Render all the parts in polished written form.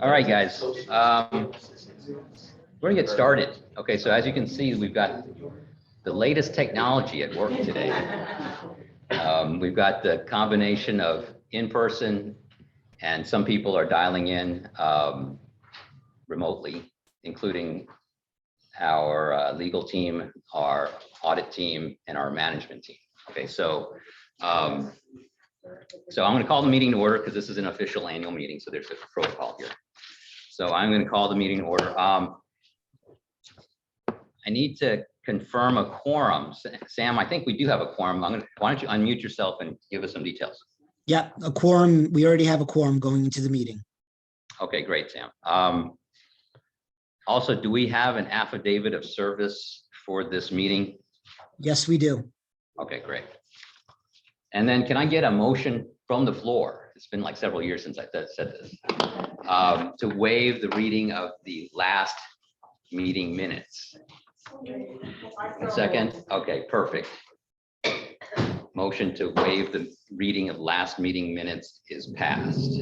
All right, guys. We're gonna get started. Okay, so as you can see, we've got the latest technology at work today. We've got the combination of in-person, and some people are dialing in remotely, including our legal team, our audit team, and our management team. Okay, so I'm going to call the meeting to order because this is an official annual meeting, so there's a protocol here. So I'm going to call the meeting to order. I need to confirm a quorum. Sam, I think we do have a quorum. Why don't you unmute yourself and give us some details? Yeah, a quorum. We already have a quorum going into the meeting. Okay, great, Sam. Also, do we have an affidavit of service for this meeting? Yes, we do. Okay, great. And then can I get a motion from the floor? It's been like several years since I said this. To waive the reading of the last meeting minutes. A second? Okay, perfect. Motion to waive the reading of last meeting minutes is passed.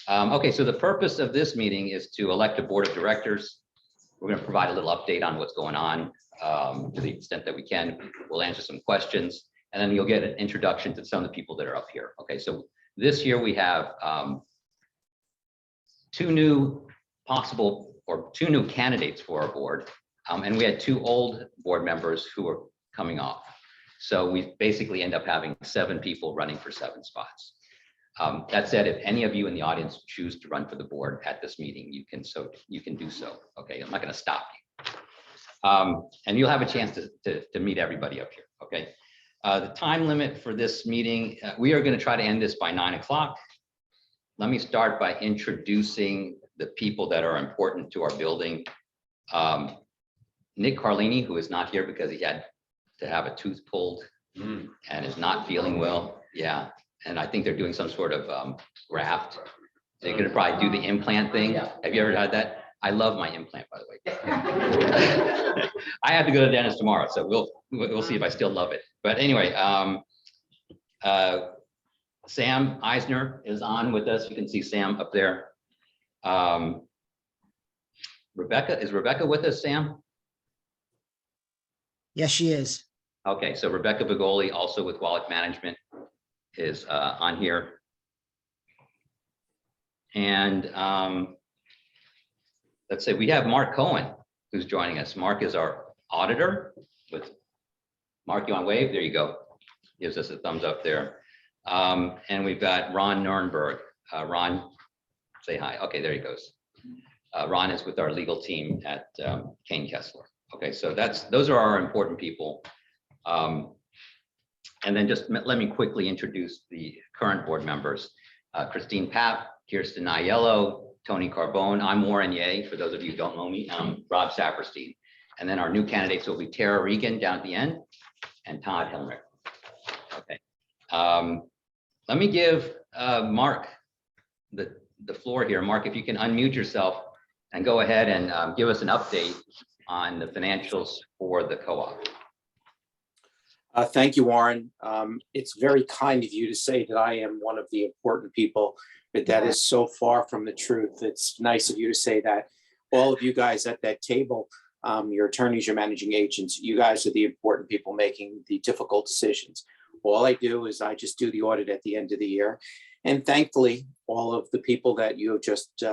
Okay, so the purpose of this meeting is to elect a board of directors. We're going to provide a little update on what's going on to the extent that we can. We'll answer some questions, and then you'll get an introduction to some of the people that are up here. Okay, so this year we have two new candidates for our board, and we had two old board members who are coming off. So we basically end up having 7 people running for 7 spots. That said, if any of you in the audience choose to run for the board at this meeting, you can do so. Okay, I'm not going to stop you. And you'll have a chance to meet everybody up here. Okay. The time limit for this meeting, we are going to try to end this by 9 o'clock. Let me start by introducing the people that are important to our building. Nick Carlini, who is not here because he had to have a tooth pulled and is not feeling well. Yeah. And I think they're doing some sort of graft. They're going to probably do the implant thing. Yeah. Have you ever had that? I love my implant, by the way. I have to go to the dentist tomorrow, so we'll see if I still love it. But anyway, Sam Eisner is on with us. You can see Sam up there. Is Rebecca with us, Sam? Yes, she is. Okay, so Rebecca Bigoli, also with Wallach Management, is on here. And let's say we have Mark Cohen, who's joining us. Mark is our auditor. Mark, you want to wave? There you go. Gives us a thumbs up there. And we've got Ron Nurnberg. Ron, say hi. Okay, there he goes. Ron is with our legal team at Kane Kessler. Okay, so those are our important people. And then just let me quickly introduce the current board members. Christine Papp, Kirsten Aiello, Tony Carbone. I'm Warren Ye, for those of you who don't know me. Rob Saperstein. And then our new candidates will be Tara Regan down at the end and Todd Hilmer. Okay. Let me give Mark the floor here. Mark, if you can unmute yourself and go ahead and give us an update on the financials for the co-op. Thank you, Warren. It's very kind of you to say that I am one of the important people, but that is so far from the truth. It's nice of you to say that. All of you guys at that table, your attorneys, your managing agents, you guys are the important people making the difficult decisions. All I do is I just do the audit at the end of the year. And thankfully, all of the people that you have just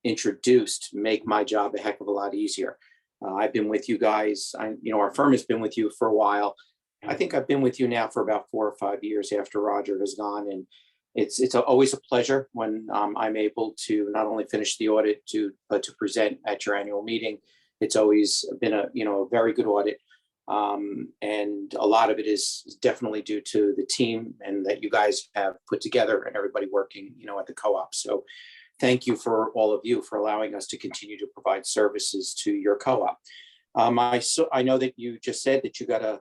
introduced make my job a heck of a lot easier. I've been with you guys. Our firm has been with you for a while. I think I've been with you now for about 4 or 5 years after Roger has gone, and it's always a pleasure when I'm able to not only finish the audit but to present at your annual meeting. It's always been a very good audit, and a lot of it is definitely due to the team and that you guys have put together and everybody working at the co-op. So thank you for all of you for allowing us to continue to provide services to your co-op. I know that you just said that you got a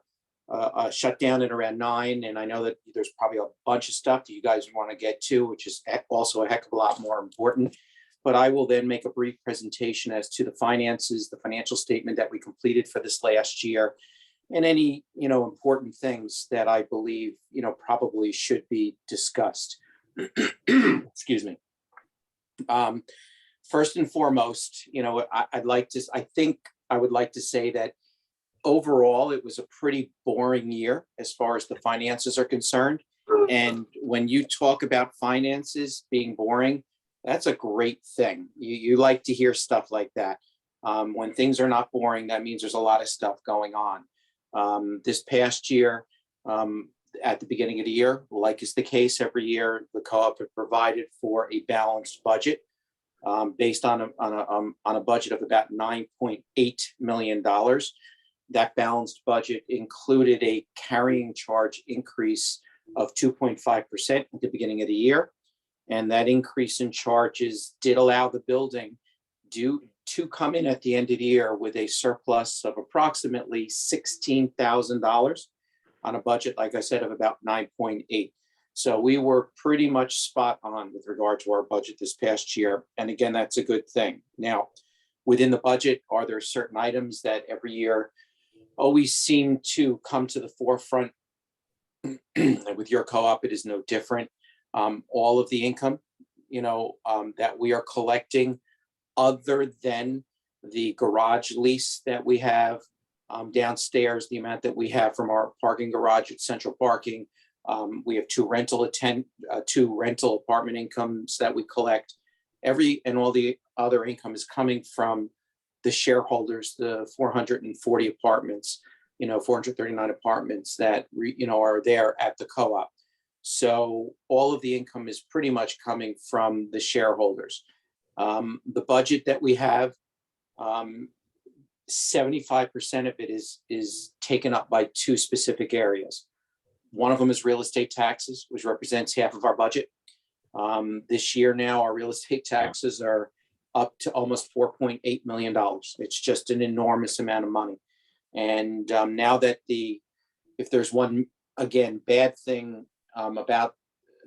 shutdown at around 9, and I know that there's probably a bunch of stuff that you guys want to get to, which is also a heck of a lot more important. But I will then make a brief presentation as to the finances, the financial statement that we completed for this last year, and any important things that I believe probably should be discussed. Excuse me. First and foremost, I would like to say that overall, it was a pretty boring year as far as the finances are concerned. And when you talk about finances being boring, that's a great thing. You like to hear stuff like that. When things are not boring, that means there's a lot of stuff going on. This past year, at the beginning of the year, like is the case every year, the co-op had provided for a balanced budget based on a budget of about $9.8 million. That balanced budget included a carrying charge increase of 2.5% at the beginning of the year. And that increase in charges did allow the building to come in at the end of the year with a surplus of approximately $16,000 on a budget, like I said, of about 9.8. So we were pretty much spot on with regard to our budget this past year. And again, that's a good thing. Now, within the budget, are there certain items that every year always seem to come to the forefront? With your co-op, it is no different. All of the income, that we are collecting, other than the garage lease that we have downstairs, the amount that we have from our parking garage at Central Parking. We have two rental apartment incomes that we collect. All the other income is coming from the shareholders, the 440 apartments, 439 apartments that are there at the co-op. So all of the income is pretty much coming from the shareholders. The budget that we have, 75% of it is taken up by two specific areas. One of them is real estate taxes, which represents half of our budget. This year now, our real estate taxes are up to almost $4.8 million. It's just an enormous amount of money. And now that if there's one, again, bad thing about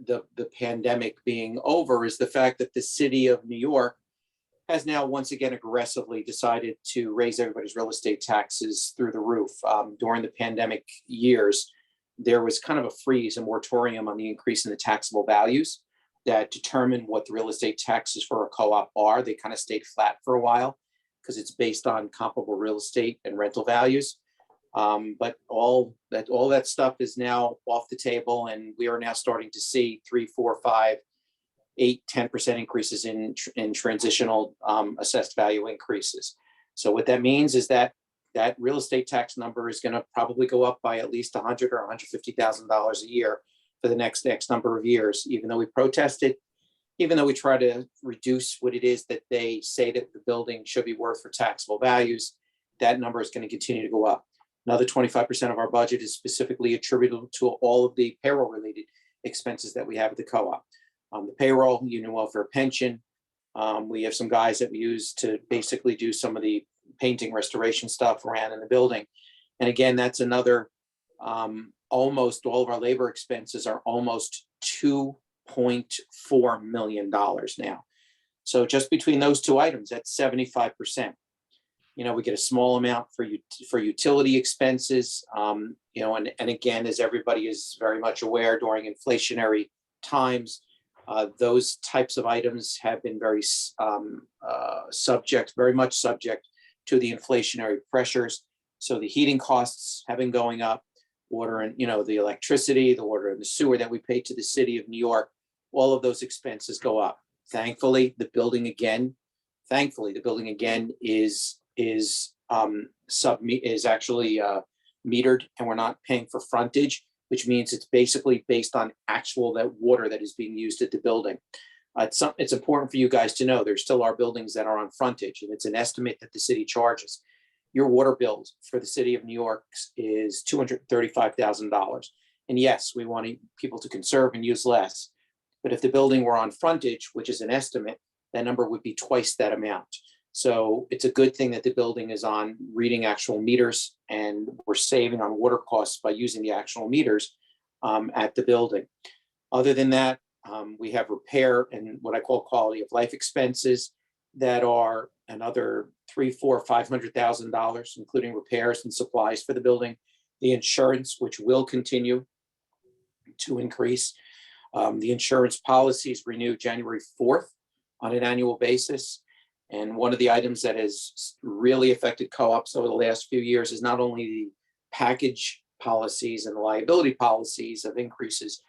the pandemic being over, is the fact that the city of New York has now once again aggressively decided to raise everybody's real estate taxes through the roof. During the pandemic years, there was kind of a freeze, a moratorium on the increase in the taxable values that determine what the real estate taxes for a co-op are. They kind of stayed flat for a while because it's based on comparable real estate and rental values. But all that stuff is now off the table, and we are now starting to see 3, 4, 5, 8, 10% increases in transitional assessed value increases. So what that means is that real estate tax number is going to probably go up by at least $100,000 or $150,000 a year for the next X number of years, even though we protested, even though we try to reduce what it is that they say that the building should be worth for taxable values. That number is going to continue to go up. Another 25% of our budget is specifically attributable to all of the payroll related expenses that we have at the co-op. The payroll, union welfare, pension. We have some guys that we use to basically do some of the painting restoration stuff around in the building. And again, that's another, almost all of our labor expenses are almost $2.4 million now. So just between those two items, that's 75%. We get a small amount for utility expenses, and again, as everybody is very much aware, during inflationary times, those types of items have been very much subject to the inflationary pressures. So the heating costs have been going up, water and, the electricity, the water and the sewer that we pay to the city of New York, all of those expenses go up. Thankfully, the building again is actually metered, and we're not paying for frontage, which means it's basically based on that water that is being used at the building. It's important for you guys to know there still are buildings that are on frontage, and it's an estimate that the city charges. Your water bill for the city of New York is $235,000. And yes, we want people to conserve and use less. But if the building were on frontage, which is an estimate, that number would be twice that amount. So it's a good thing that the building is on reading actual meters, and we're saving on water costs by using the actual meters at the building. Other than that, we have repair and what I call quality of life expenses that are another $300,000, $400,000, $500,000, including repairs and supplies for the building. The insurance, which will continue to increase. The insurance policies renew January 4th. on an annual basis. And one of the items that has really affected co-ops over the last few years is not only the package policies and the liability policies of increases.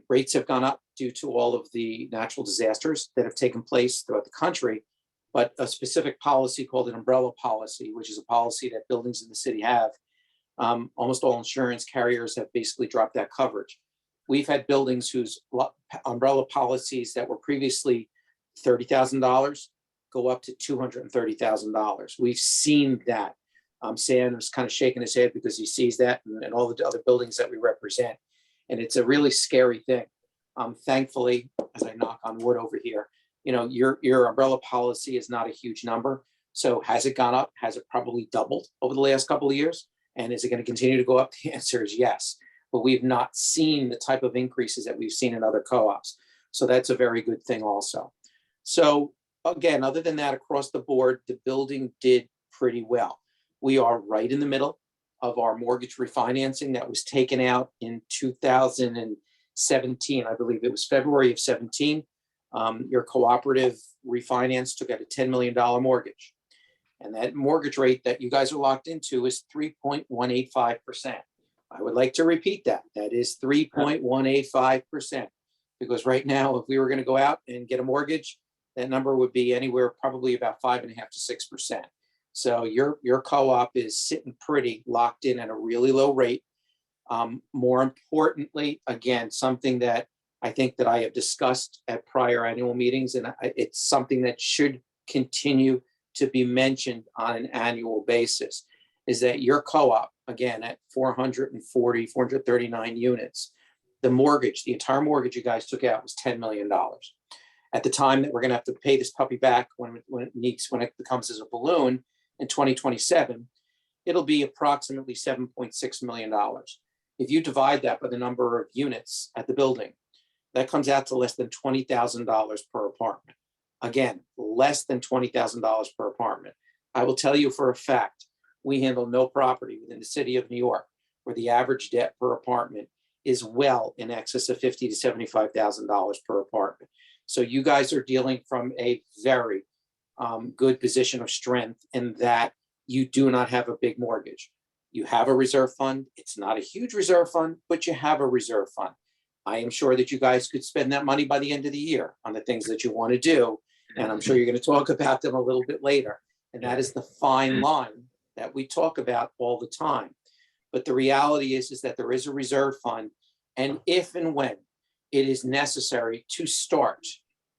Rates have gone up due to all of the natural disasters that have taken place throughout the country, but a specific policy called an umbrella policy, which is a policy that buildings in the city have. Almost all insurance carriers have basically dropped that coverage. We've had buildings whose umbrella policies that were previously $30,000 go up to $230,000. We've seen that. Sam is kind of shaking his head because he sees that and all the other buildings that we represent. And it's a really scary thing. Thankfully, as I knock on wood over here, your umbrella policy is not a huge number. So has it gone up? Has it probably doubled over the last couple of years? And is it going to continue to go up? The answer is yes. But we've not seen the type of increases that we've seen in other co-ops. So that's a very good thing also. So again, other than that, across the board, the building did pretty well. We are right in the middle of our mortgage refinancing that was taken out in 2017. I believe it was February of 17. Your cooperative refinance took out a $10 million mortgage. And that mortgage rate that you guys are locked into is 3.185%. I would like to repeat that. That is 3.185%. Because right now, if we were going to go out and get a mortgage, that number would be anywhere probably about 5.5% to 6%. So your co-op is sitting pretty locked in at a really low rate. More importantly, again, something that I think that I have discussed at prior annual meetings, and it's something that should continue to be mentioned on an annual basis, is that your co-op, again, at 439 units, the entire mortgage you guys took out was $10 million. At the time that we're going to have to pay this puppy back when it becomes as a balloon in 2027, it'll be approximately $7.6 million. If you divide that by the number of units at the building, that comes out to less than $20,000 per apartment. Again, less than $20,000 per apartment. I will tell you for a fact, we handle no property within the city of New York where the average debt per apartment is well in excess of $50,000 to $75,000 per apartment. So you guys are dealing from a very good position of strength in that you do not have a big mortgage. You have a reserve fund. It's not a huge reserve fund, but you have a reserve fund. I am sure that you guys could spend that money by the end of the year on the things that you want to do. And I'm sure you're going to talk about them a little bit later. And that is the fine line that we talk about all the time. But the reality is that there is a reserve fund. And if and when it is necessary to start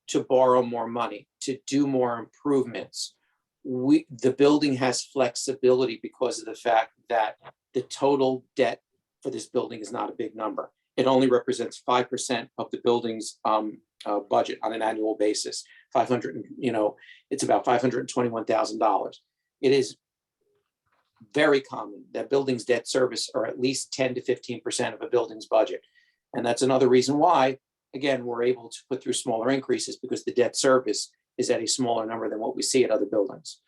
to borrow more money, to do more improvements, the building has flexibility because of the fact that the total debt for this building is not a big number. It only represents 5% of the building's budget on an annual basis. It's about $521,000. It is very common that buildings debt service are at least 10 to 15% of a building's budget. And that's another reason why, again, we're able to put through smaller increases because the debt service is at a smaller number than what we see at other buildings.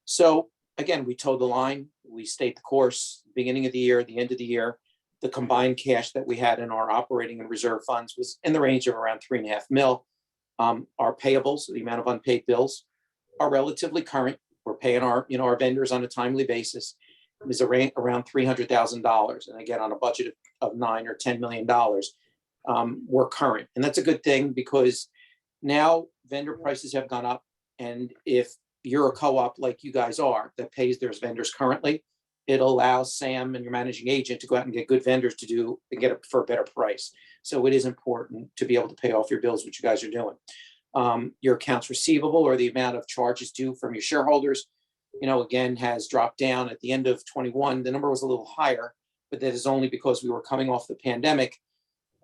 So again, we toe the line, we stayed the course, beginning of the year, the end of the year. The combined cash that we had in our operating and reserve funds was in the range of around $3.5 million. Our payables, the amount of unpaid bills, are relatively current. We're paying our vendors on a timely basis. It was around $300,000, and again on a budget of $9 or $10 million, we're current, and that's a good thing because now vendor prices have gone up, and if you're a co-op like you guys are that pays their vendors currently, it allows Sam and your managing agent to go out and get good vendors to do and get it for a better price. So it is important to be able to pay off your bills, which you guys are doing. Your accounts receivable or the amount of charges due from your shareholders, again, has dropped down. At the end of 21. The number was a little higher, but that is only because we were coming off the pandemic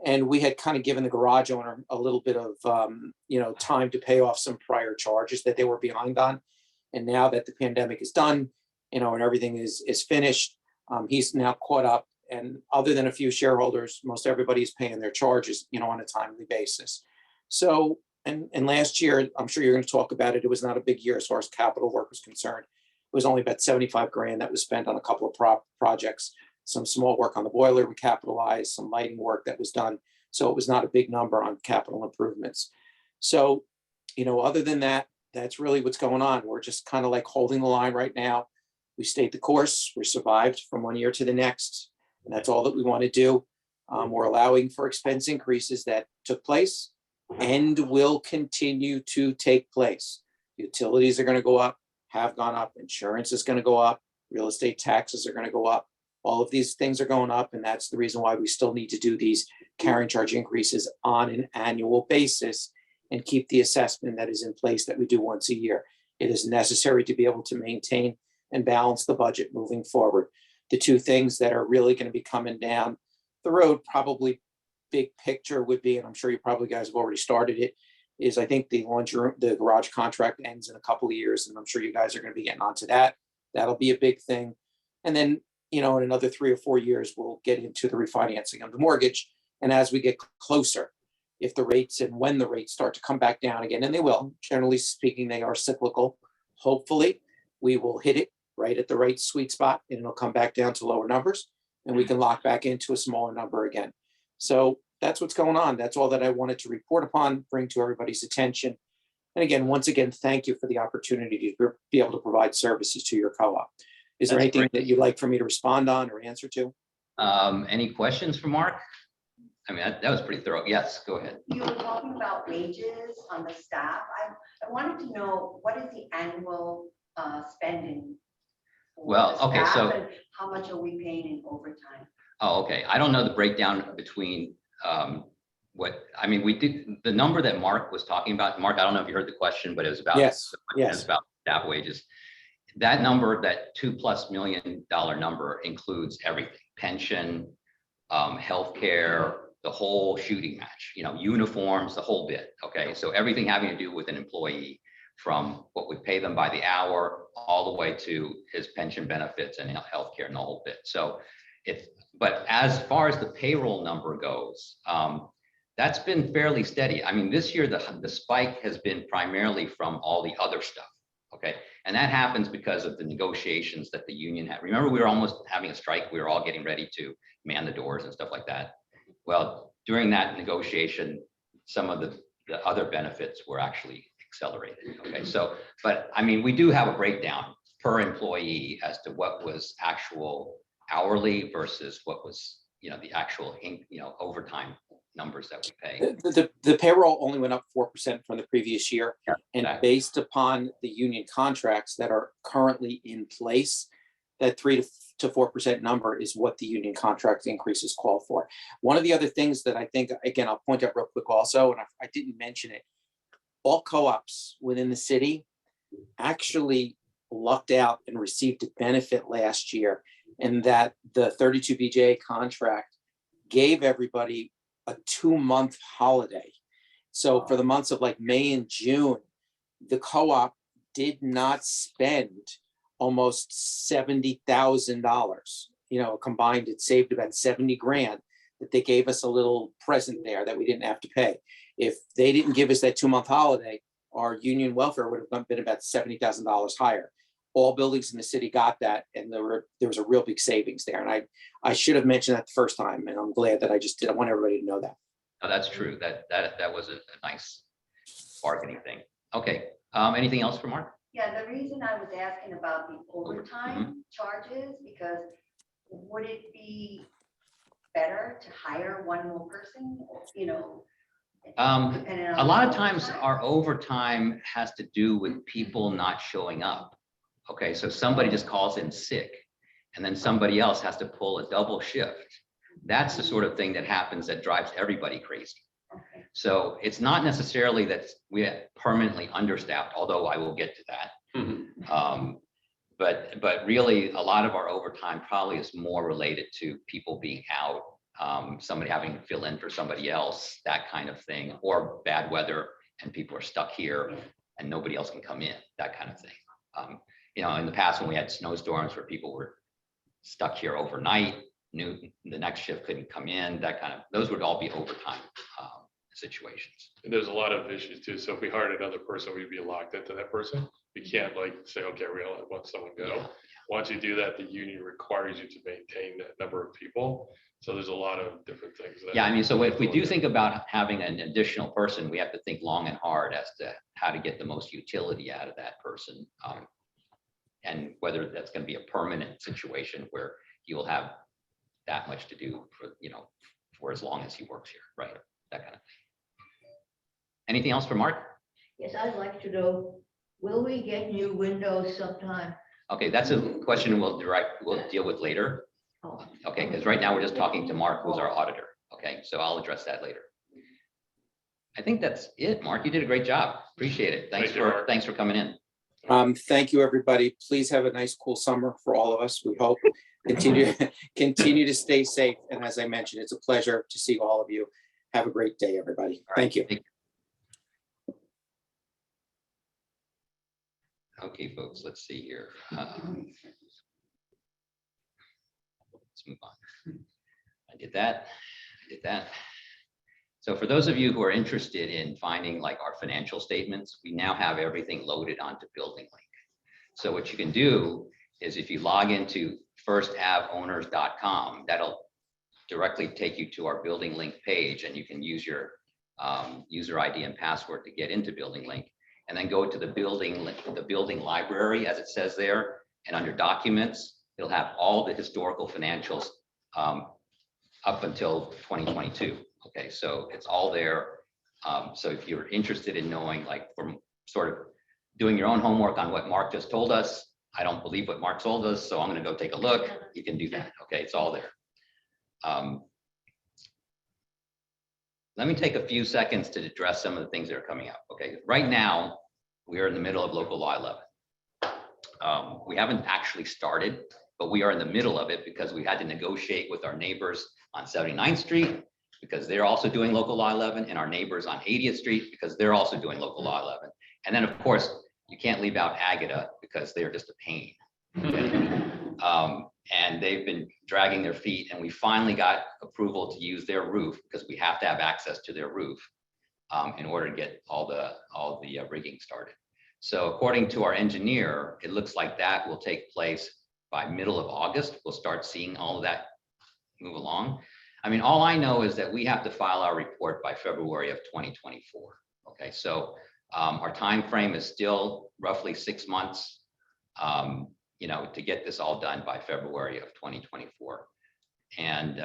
and we had kind of given the garage owner a little bit of, time to pay off some prior charges that they were behind on. And now that the pandemic is done, and everything is finished, he's now caught up. And other than a few shareholders, most everybody is paying their charges, on a timely basis. So, and last year, I'm sure you're going to talk about it. It was not a big year as far as capital work was concerned. It was only about $75,000 that was spent on a couple of projects, some small work on the boiler we capitalized, some lighting work that was done. So it was not a big number on capital improvements. So other than that, that's really what's going on. We're just kind of like holding the line right now. We stayed the course. We survived from one year to the next. And that's all that we want to do. We're allowing for expense increases that took place and will continue to take place. Utilities are going to go up, have gone up. Insurance is going to go up. Real estate taxes are going to go up. All of these things are going up. And that's the reason why we still need to do these carrying charge increases on an annual basis and keep the assessment that is in place that we do once a year. It is necessary to be able to maintain and balance the budget moving forward. The two things that are really going to be coming down the road, probably big picture would be, and I'm sure you probably guys have already started it, is I think the garage contract ends in a couple of years, and I'm sure you guys are going to be getting onto that. That'll be a big thing. And then, in another 3 or 4 years, we'll get into the refinancing of the mortgage. And as we get closer, if the rates and when the rates start to come back down again, and they will, generally speaking, they are cyclical. Hopefully, we will hit it right at the right sweet spot and it'll come back down to lower numbers and we can lock back into a smaller number again. So that's what's going on. That's all that I wanted to report upon, bring to everybody's attention. And again, once again, thank you for the opportunity to be able to provide services to your co-op. Is there anything that you'd like for me to respond on or answer to? Any questions for Mark? I mean, that was pretty thorough. Yes, go ahead. You were talking about wages on the staff. I wanted to know, what is the annual spending? Well, okay, so how much are we paying in overtime? Oh, okay. I don't know the breakdown between we did the number that Mark was talking about. Mark, I don't know if you heard the question, but it was about yes. It was about staff wages. That number, that $2+ million number, includes everything: pension, healthcare, the whole shooting match. Uniforms, the whole bit. Okay, so everything having to do with an employee, from what we pay them by the hour all the way to his pension benefits and healthcare and the whole bit. So but as far as the payroll number goes, that's been fairly steady. I mean, this year, the spike has been primarily from all the other stuff. Okay. And that happens because of the negotiations that the union had. Remember, we were almost having a strike. We were all getting ready to man the doors and stuff like that. Well, during that negotiation, some of the other benefits were actually accelerated. Okay. So, but I mean, we do have a breakdown per employee as to what was actual hourly versus what was, the actual, overtime numbers that we pay. The payroll only went up 4% from the previous year. Yeah, and exactly. Based upon the union contracts that are currently in place, that 3 to 4% number is what the union contract increases call for. One of the other things that I think, again, I'll point out real quick also, and I didn't mention it, all co-ops within the city actually lucked out and received a benefit last year, in that the 32 BJ contract gave everybody a 2-month holiday. So for the months of like May and June, the co-op did not spend almost $70,000. Combined, it saved about 70 grand that they gave us a little present there that we didn't have to pay. If they didn't give us that 2-month holiday, our union welfare would have been about $70,000 higher. All buildings in the city got that, and there was a real big savings there. And I should have mentioned that the first time, and I'm glad that I just did. I want everybody to know that. Oh, that's true. That was a nice bargaining thing. Okay. Anything else for Mark? Yeah, the reason I was asking about the overtime charges, because would it be better to hire one more person, depending on A lot of the times overtime? our overtime has to do with people not showing up. Okay, so somebody just calls in sick and then somebody else has to pull a double shift. That's the sort of thing that happens that drives everybody crazy. Okay. So it's not necessarily that we're permanently understaffed, although I will get to that. But really, a lot of our overtime probably is more related to people being out, somebody having to fill in for somebody else, that kind of thing, or bad weather and people are stuck here and nobody else can come in, that kind of thing. In the past, when we had snowstorms where people were stuck here overnight, knew the next shift couldn't come in, those would all be overtime. situations. And there's a lot of issues too. So if we hired another person, we'd be locked into that person. We can't like say, okay, we're gonna let someone go. Yeah. Once you do that, the union requires you to maintain that number of people. So there's a lot of different things. Yeah, I mean, so if we do think about having an additional person, we have to think long and hard as to how to get the most utility out of that person. And whether that's going to be a permanent situation where he will have that much to do for, for as long as he works here, right? That kind of thing. Anything else for Mark? Yes, I'd like to know, will we get new windows sometime? Okay, that's a question we'll deal with later. Oh, Okay, because right now we're just talking to Mark, who's our auditor. Okay, so I'll address that later. I think that's it, Mark. You did a great job. Appreciate it. Thank you, Mark. Thanks for coming in. Thank you, everybody. Please have a nice, cool summer for all of us. We hope continue to stay safe. And as I mentioned, it's a pleasure to see all of you. Have a great day, everybody. All right, Thank you. Okay, folks, let's see here. Let's move on. I did that. So for those of you who are interested in finding like our financial statements, we now have everything loaded onto Building Link. So what you can do is if you log into firstaveowners.com, that'll directly take you to our Building Link page, and you can use your user ID and password to get into Building Link, and then go to the building library, as it says there, and under documents, it'll have all the historical financials up until 2022. Okay, so it's all there. So if you're interested in knowing, like, from sort of doing your own homework on what Mark just told us, I don't believe what Mark told us, so I'm going to go take a look. You can do that. Okay, it's all there. Let me take a few seconds to address some of the things that are coming up. Okay, right now we are in the middle of local law 11. We haven't actually started, but we are in the middle of it because we had to negotiate with our neighbors on 79th Street because they're also doing local law 11, and our neighbors on 80th Street because they're also doing local law 11. And then of course, you can't leave out Agata because they're just a pain. Okay? And they've been dragging their feet, and we finally got approval to use their roof because we have to have access to their roof in order to get all the rigging started. So according to our engineer, it looks like that will take place by middle of August. We'll start seeing all of that move along. I mean, all I know is that we have to file our report by February of 2024. Okay, so our time frame is still roughly 6 months, to get this all done by February of 2024. And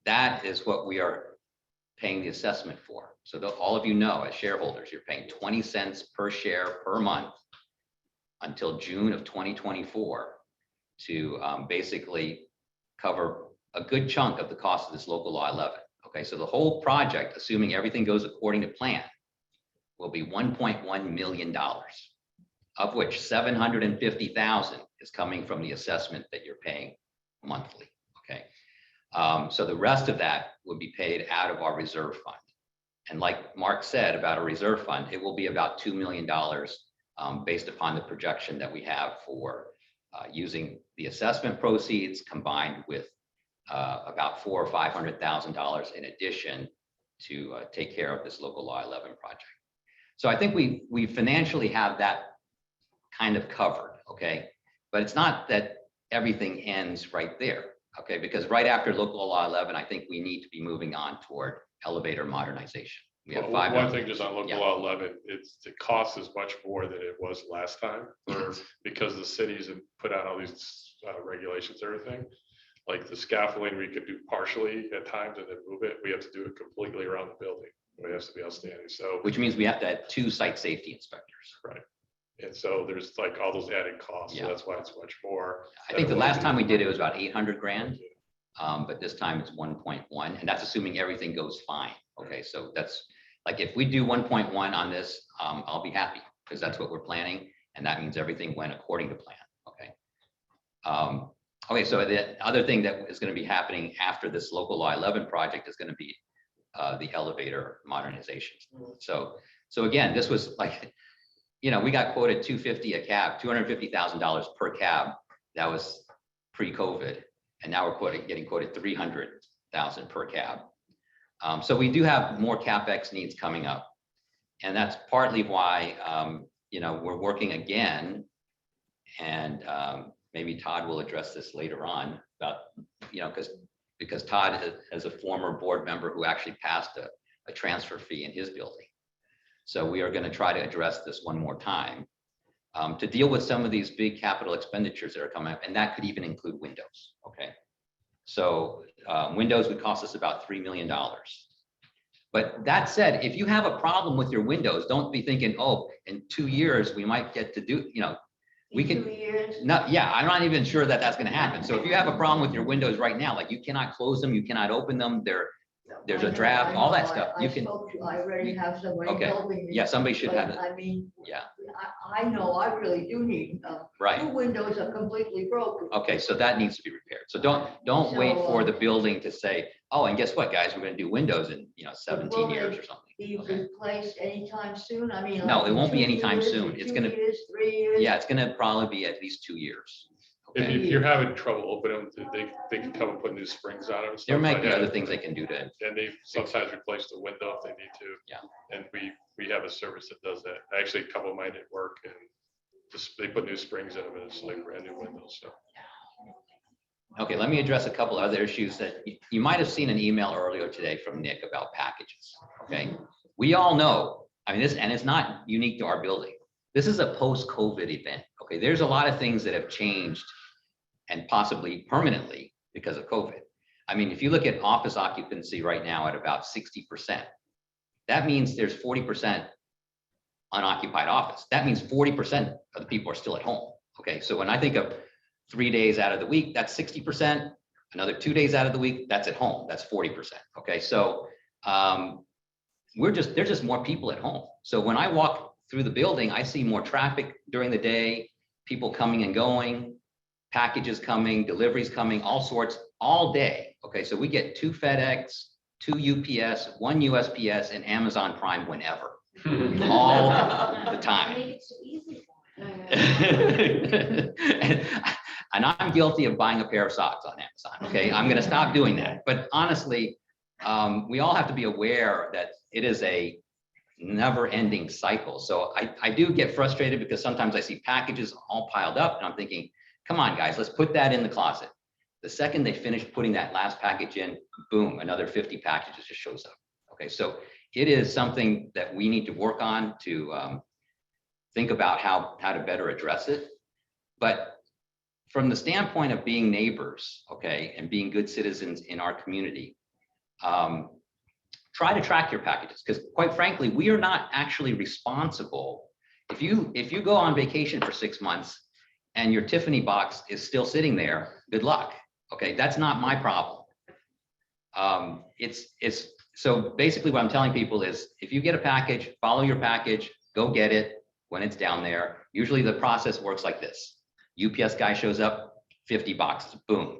that is what we are paying the assessment for. So all of you know, as shareholders, you're paying 20 cents per share per month until June of 2024 to basically cover a good chunk of the cost of this local law 11. Okay, so the whole project, assuming everything goes according to plan, will be $1.1 million, of which $750,000 is coming from the assessment that you're paying monthly. Okay, so the rest of that will be paid out of our reserve fund. And like Mark said about a reserve fund, it will be about $2 million based upon the projection that we have for using the assessment proceeds combined with about $400,000 or $500,000 in addition to take care of this local law 11 project. So I think we financially have that kind of covered, okay? But it's not that everything ends right there, okay? Because right after local law 11, I think we need to be moving on toward elevator modernization. We have Well, 5. one thing just on local Yeah. law 11, the cost is much more than it was last time, because the cities have put out all these regulations, everything. Like the scaffolding, we could do partially at times and then move it. We have to do it completely around the building. It has to be outstanding. So, Which means we have to add 2 site safety inspectors. right. And so there's like all those added costs. Yeah. So that's why it's much more. I think the last time we did it was about 800 grand, but this time it's 1.1, and that's assuming everything goes fine. Okay, so that's like, if we do 1.1 on this, I'll be happy because that's what we're planning, and that means everything went according to plan. Okay. Okay, so the other thing that is going to be happening after this local law 11 project is going to be the elevator modernization. So again, this was like, we got quoted $250 a cab, $250,000 per cab. That was pre-COVID, and now we're getting quoted $300,000 per cab. So we do have more CapEx needs coming up. And that's partly why, we're working again. And maybe Todd will address this later on about, because Todd is a former board member who actually passed a transfer fee in his building. So we are going to try to address this one more time to deal with some of these big capital expenditures that are coming up. And that could even include windows. Okay. So windows would cost us about $3 million. But that said, if you have a problem with your windows, don't be thinking, oh, in 2 years, we might get to do, we In can, 2 years. no, yeah, I'm not even sure that that's going to happen. So if you have a problem with your windows right now, like you cannot close them, you cannot open them, there's I a know, draft, I all know, that stuff. I You can, spoke to, I already have somebody okay, helping me. yeah, somebody should have But it. I mean, Yeah, I know, I really do need, right. 2 windows are completely broken. Okay, so that needs to be repaired. So don't wait So, for the building to say, oh, and guess what, guys, we're going to do windows in, But 17 will years they or something. Be Okay. replaced anytime soon? I mean. No, like it in won't be 2 anytime years, soon. in It's 2 gonna- years, 3 years. Yeah, it's going to probably be at least 2 years. If Okay. you're having trouble opening them, they can come and put new springs on them. and There stuff. might I be had- other things they can do to, And they sometimes replace the window if they need to. Yeah. And we have a service that does that. Actually, a couple of mine at work, and just, they put new springs in them, and it's like brand new windows, so. okay, let me address a couple other issues that you might have seen an email earlier today from Nick about packages. Okay, we all know, I mean, and it's not unique to our building. This is a post-COVID event. Okay, there's a lot of things that have changed and possibly permanently because of COVID. I mean, if you look at office occupancy right now at about 60%, that means there's 40% unoccupied office. That means 40% of the people are still at home. Okay, so when I think of 3 days out of the week, that's 60%. Another 2 days out of the week, that's at home. That's 40%. Okay, so there's just more people at home. So when I walk through the building, I see more traffic during the day, people coming and going, packages coming, deliveries coming, all sorts, all day. Okay, so we get 2 FedEx, 2 UPS, 1 USPS, and Amazon Prime whenever, all the time. Make it so easy. And I'm guilty of buying a pair of socks on Amazon. Okay, I'm going to stop doing that. But honestly, we all have to be aware that it is a never-ending cycle. So I do get frustrated because sometimes I see packages all piled up, and I'm thinking, come on, guys, let's put that in the closet. The second they finish putting that last package in, boom, another 50 packages just shows up. Okay, so it is something that we need to work on to think about how to better address it. But from the standpoint of being neighbors, okay, and being good citizens in our community, try to track your packages, because quite frankly, we are not actually responsible. If you go on vacation for 6 months and your Tiffany box is still sitting there, good luck. Okay, that's not my problem. So basically what I'm telling people is, if you get a package, follow your package, go get it when it's down there. Usually the process works like this. UPS guy shows up, 50 boxes, boom.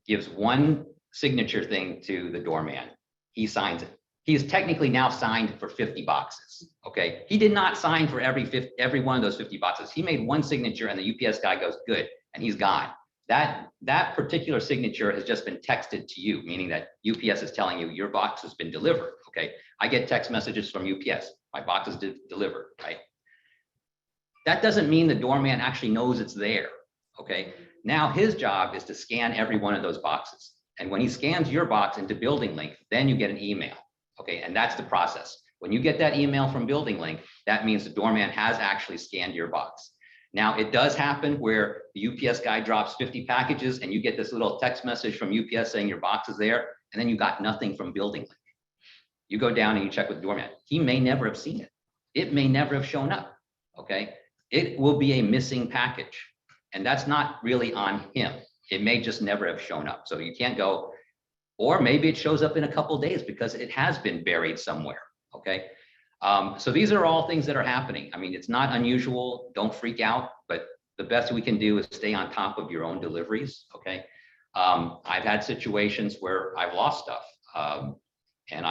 Gives 1 signature thing to the doorman. He signs it. He is technically now signed for 50 boxes. Okay, he did not sign for every one of those 50 boxes. He made 1 signature, and the UPS guy goes, good, and he's gone. That particular signature has just been texted to you, meaning that UPS is telling you your box has been delivered. Okay, I get text messages from UPS. My box is delivered, right? That doesn't mean the doorman actually knows it's there. Okay, now his job is to scan every one of those boxes. And when he scans your box into Building Link, then you get an email. Okay, and that's the process. When you get that email from Building Link, that means the doorman has actually scanned your box. Now, it does happen where the UPS guy drops 50 packages and you get this little text message from UPS saying your box is there, and then you got nothing from Building Link. You go down and you check with the doorman. He may never have seen it. It may never have shown up. Okay, it will be a missing package, and that's not really on him. It may just never have shown up. So you can't go, or maybe it shows up in a couple of days because it has been buried somewhere. Okay. So these are all things that are happening. I mean, it's not unusual. Don't freak out, but the best we can do is stay on top of your own deliveries. Okay. I've had situations where I've lost stuff. And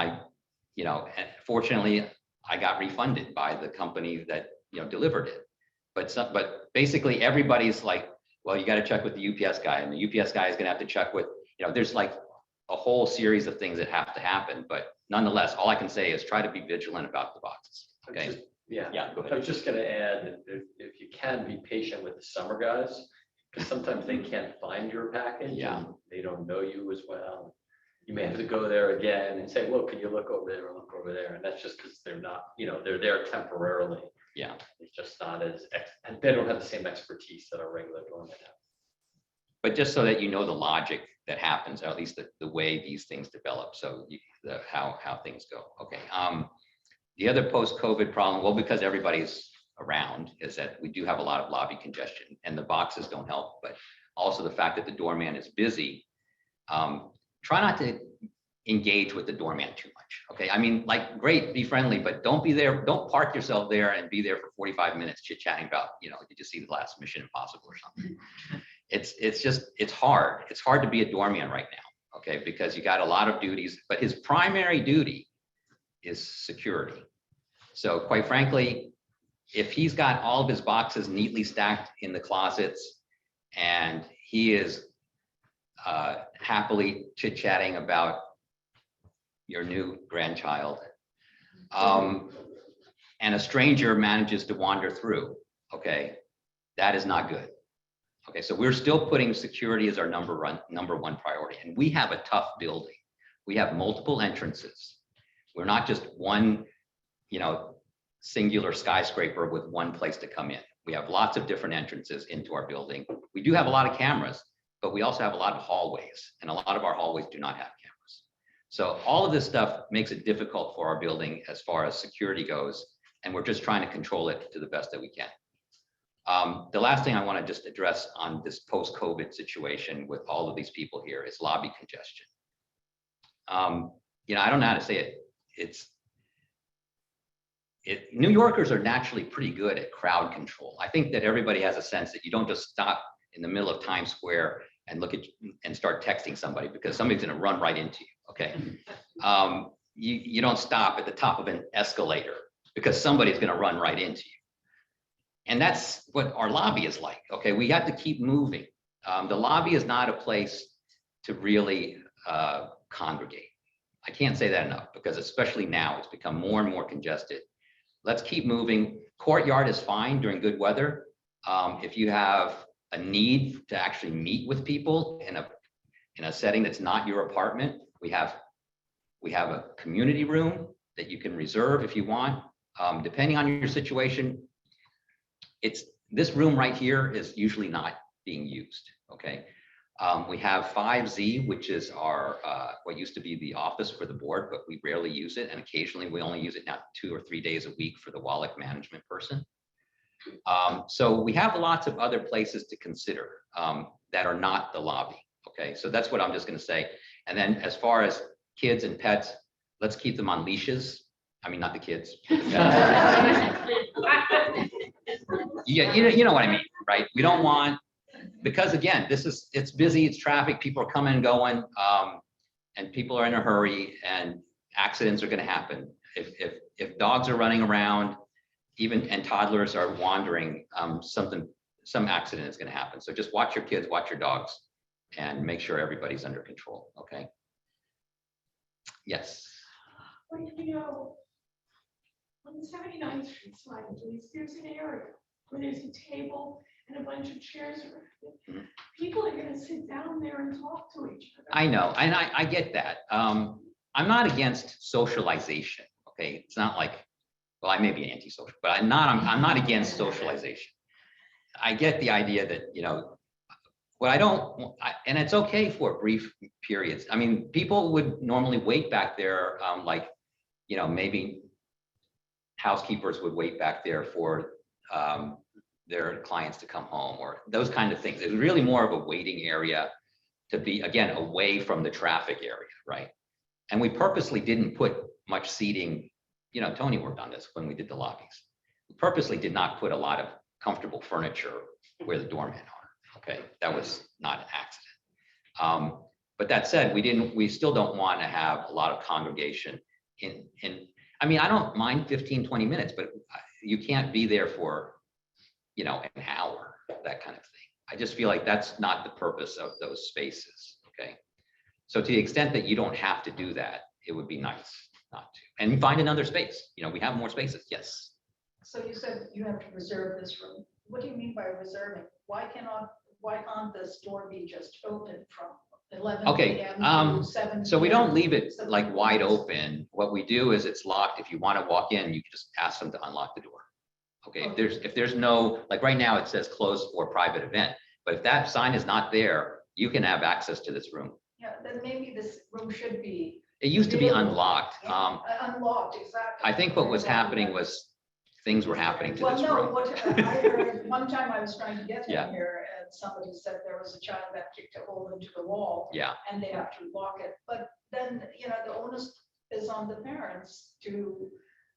fortunately I got refunded by the company that, delivered it. But basically everybody's like, well, you got to check with the UPS guy, and the UPS guy is going to have to check with, there's like a whole series of things that have to happen, but nonetheless, all I can say is try to be vigilant about the boxes. Okay. Yeah, Yeah, go I ahead. was just gonna add, that if you can, be patient with the summer guys, because sometimes they can't find your package. Yeah. And they don't know you as well. You may have to go there again and say, well, can you look over there or look over there? And that's just because they're not, they're there temporarily. Yeah. It's just not and they don't have the same expertise that our regular doormen have. But just so that you know the logic that happens, or at least the way these things develop, so how things go. Okay. The other post-COVID problem, well, because everybody's around, is that we do have a lot of lobby congestion, and the boxes don't help, but also the fact that the doorman is busy. Try not to engage with the doorman too much. Okay. I mean, like, great, be friendly, but don't be there. Don't park yourself there and be there for 45 minutes chit-chatting about, did you see the last Mission Impossible or something? It's hard. It's hard to be a doorman right now. Okay. Because you got a lot of duties, but his primary duty is security. So quite frankly, if he's got all of his boxes neatly stacked in the closets and he is happily chit-chatting about your new grandchild, and a stranger manages to wander through, okay, that is not good. Okay, so we're still putting security as our number one priority, and we have a tough building. We have multiple entrances. We're not just one, singular skyscraper with one place to come in. We have lots of different entrances into our building. We do have a lot of cameras, but we also have a lot of hallways, and a lot of our hallways do not have cameras. So all of this stuff makes it difficult for our building as far as security goes, and we're just trying to control it to the best that we can. The last thing I want to just address on this post-COVID situation with all of these people here is lobby congestion. I don't know how to say it. New Yorkers are naturally pretty good at crowd control. I think that everybody has a sense that you don't just stop in the middle of Times Square and look at and start texting somebody, because somebody's going to run right into you. Okay. You don't stop at the top of an escalator because somebody's going to run right into you. And that's what our lobby is like. Okay. We have to keep moving. The lobby is not a place to really congregate. I can't say that enough, because especially now it's become more and more congested. Let's keep moving. Courtyard is fine during good weather. If you have a need to actually meet with people in a setting that's not your apartment, we have a community room that you can reserve if you want. Depending on your situation, this room right here is usually not being used. Okay. We have 5Z, which is our what used to be the office for the board, but we rarely use it, and occasionally we only use it now 2 or 3 days a week for the Wallach management person. So we have lots of other places to consider that are not the lobby. Okay, so that's what I'm just going to say. And then as far as kids and pets, let's keep them on leashes. I mean, not the kids. Yeah, you know what I mean, right? We don't want, because again, it's busy, it's traffic, people are coming and going, and people are in a hurry, and accidents are going to happen. If dogs are running around, and toddlers are wandering, some accident is going to happen. So just watch your kids, watch your dogs, and make sure everybody's under control. Okay. Yes. Well, on the 79th Street side, at least, there's an area where there's a table and a bunch of chairs around it. People are going to sit down there and talk to each other. I know, and I get that. I'm not against socialization. Okay, it's not like, well, I may be antisocial, but I'm not against socialization. I get the idea that, what I don't, and it's okay for brief periods. I mean, people would normally wait back there, maybe housekeepers would wait back there for their clients to come home, or those kind of things. It's really more of a waiting area to be, again, away from the traffic area, right? And we purposely didn't put much seating. Tony worked on this when we did the lobbies. We purposely did not put a lot of comfortable furniture where the doormen are. Okay, that was not an accident. But that said, we still don't want to have a lot of congregation I mean, I don't mind 15, 20 minutes, but you can't be there for, an hour, that kind of thing. I just feel like that's not the purpose of those spaces. Okay. So to the extent that you don't have to do that, it would be nice not to. And find another space. You know, we have more spaces. Yes. So you said you have to reserve this room. What do you mean by reserving? Why can't this door be just open from 11 Okay, a.m. to 7? So we don't leave it So like then- wide open. What we do is it's locked. If you want to walk in, you can just ask them to unlock the door. Okay, if there's no, like right now it says closed for private event, but if that sign is not there, you can have access to this room. Yeah, then maybe this room should be It used to be Really? unlocked. unlocked, exactly. I think what was happening was things were happening to Well, this no, room. what I heard, one time I was trying to get Yeah. in here and somebody said there was a child that kicked a hole into the wall Yeah, and they have to lock it. But then, you know, the onus is on the parents to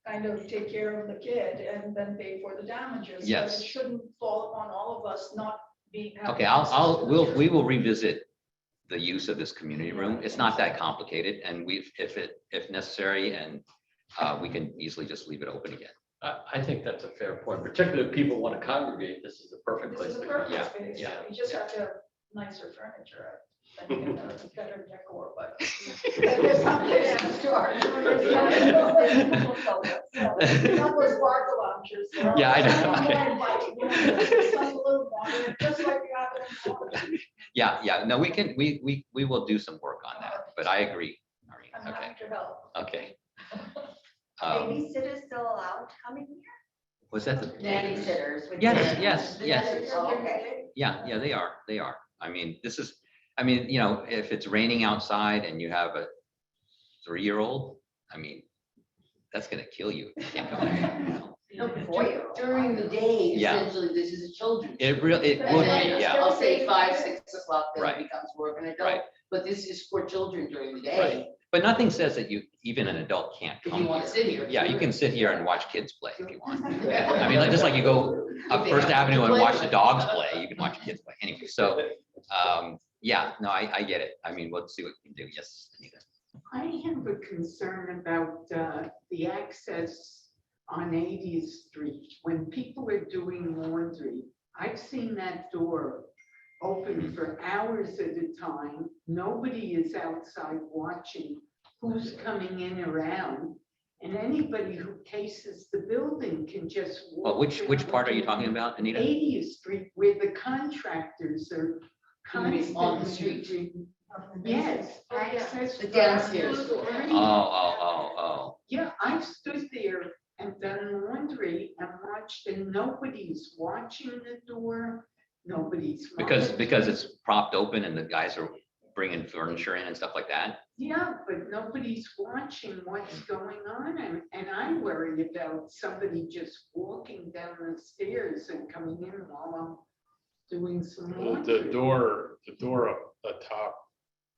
kind of take care of the kid and then pay for the damages. But Yes. it shouldn't fall upon all of us not being. having okay, access to the we will children. revisit the use of this community room. It's not that complicated and if necessary, and we can easily just leave it open again. I think that's a fair point, particularly if people want to congregate, this is a perfect This place. is a to- perfect Yeah, space. yeah. You just have to have nicer furniture and better decor, but there's some kids to our. Numbers sparkle launchers. Yeah, I know. Some a little moderate, just like you have it in Florida. Yeah, no, we will do some work on that, but I agree. Maureen. I'm Okay, happy to help. okay. Babysitters still allowed to come in here? Was that the? Nanny sitters. with Yes, kids. yes, yes. Oh, okay. Yeah, they are. I mean, you know, if it's raining outside and you have a 3-year-old, I mean, that's gonna kill you. if you can't come in, you know. No, 4-year-old. During the day, Yeah. essentially, this is a children's. It would be, yeah, I'll say 5, 6 o'clock, then Right. it becomes more of an Right. adult, but this is for children during the right. day. But nothing says that even an adult can't If come you want to here. sit here. Yeah, you can sit here and watch kids play if you want. I Yeah. mean, just like you go up If they First have to Avenue and play. watch the dogs play, you can watch kids play anyway. So, yeah, no, I get it. I mean, we'll see what we can do. Yes, Anita. I have a concern about the access on 80th Street. When people are doing laundry, I've seen that door open for hours at a time. Nobody is outside watching who's coming in or out. And anybody who cases the building can just Well, walk. which part are you talking about, Anita? 80th Street, where the contractors are You mean on the constantly. street? Yes, Oh, yeah. access. The downstairs drive-through door. street. Oh. Yeah, I've stood there and done laundry and watched, and nobody's watching the door, nobody's. Because monitoring. it's propped open and the guys are bringing furniture in and stuff like that. Yeah, but nobody's watching what's going on, and I worry about somebody just walking down the stairs and coming in while I'm doing some laundry. The door up top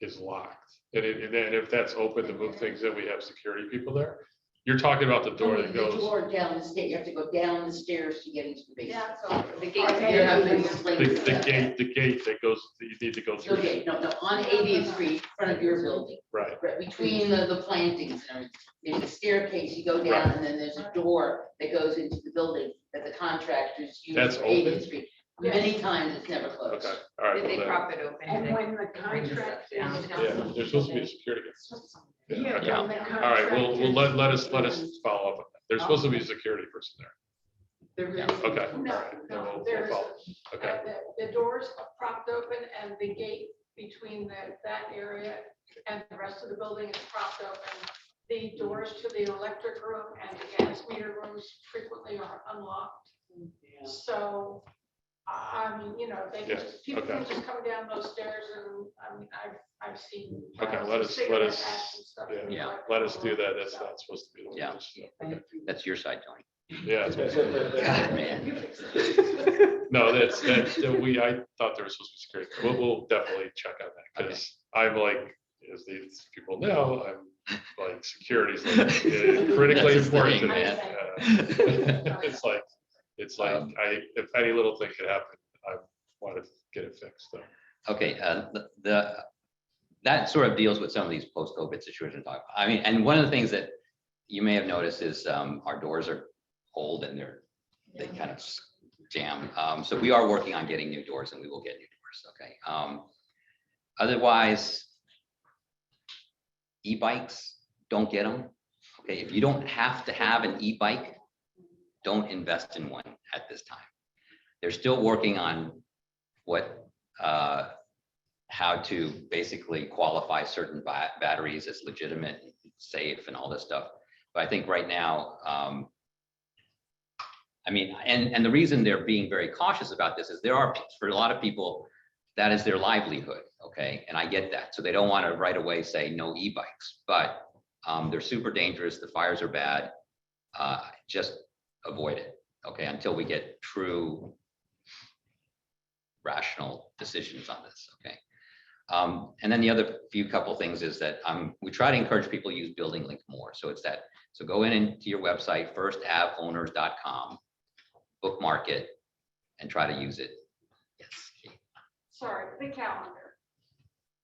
is locked. And then if that's open to move things in, we have security people there. You're talking about the door that The goes, door down the stairs, you have to go down the stairs to get into the basement. Yeah, so the gate. You have to explain the that. gate that goes, that you need to go through. Okay, no, on 80th Street, in front of your building, Right, right between the plantings and everything. There's a staircase, you go down, and then there's a door that goes into the building that the contractors use That's for 80th open? Street. Many times it's never closed. okay, all right. well then- it open? And when the contractors. Yeah, there's supposed to be a security. Yeah, Yeah, okay. when the All right, well, let us contractors- follow up on that. There's supposed to be a security person there. There Yeah, is- Okay, all No, right, then no, we'll there's, follow. Okay, the doors are propped open and the gate between that area and the rest of the building is propped open. The doors to the electric room and the gas meter rooms frequently are unlocked. So, I mean, you know, they can Yeah, just, people okay. can just come down those stairs and, I mean, I've seen. Okay, let us- cigarette packs and stuff in the Yeah, electric let us do room, that. That's so. not supposed to be. the way Yeah. it is. Okay. Thank you. That's your side, Tony. Yeah. God, man. No, I thought there was supposed to be security. We'll definitely check on that because I'm like, as these people know, I'm like, security's like critically That's his important to thing, me. man. It's like, if any little thing could happen, I want to get it fixed. So. Okay, that sort of deals with some of these post-COVID situations. I mean, and one of the things that you may have noticed is our doors are old and they kind of jam. So we are working on getting new doors and we will get new doors, okay? Otherwise, e-bikes, don't get them. Okay, if you don't have to have an e-bike, don't invest in one at this time. They're still working on what, how to basically qualify certain batteries as legitimate, safe, and all this stuff. But I think right now, I mean, and the reason they're being very cautious about this is there are, for a lot of people, that is their livelihood, okay? And I get that. So they don't want to right away say no e-bikes, but they're super dangerous. The fires are bad. Just avoid it, okay? Until we get true rational decisions on this, okay? And then the other few couple things is that we try to encourage people to use Building Link more. So it's that, so go into your website, firstabowners.com, bookmark it, and try to use it. Yes. Sorry, the calendar.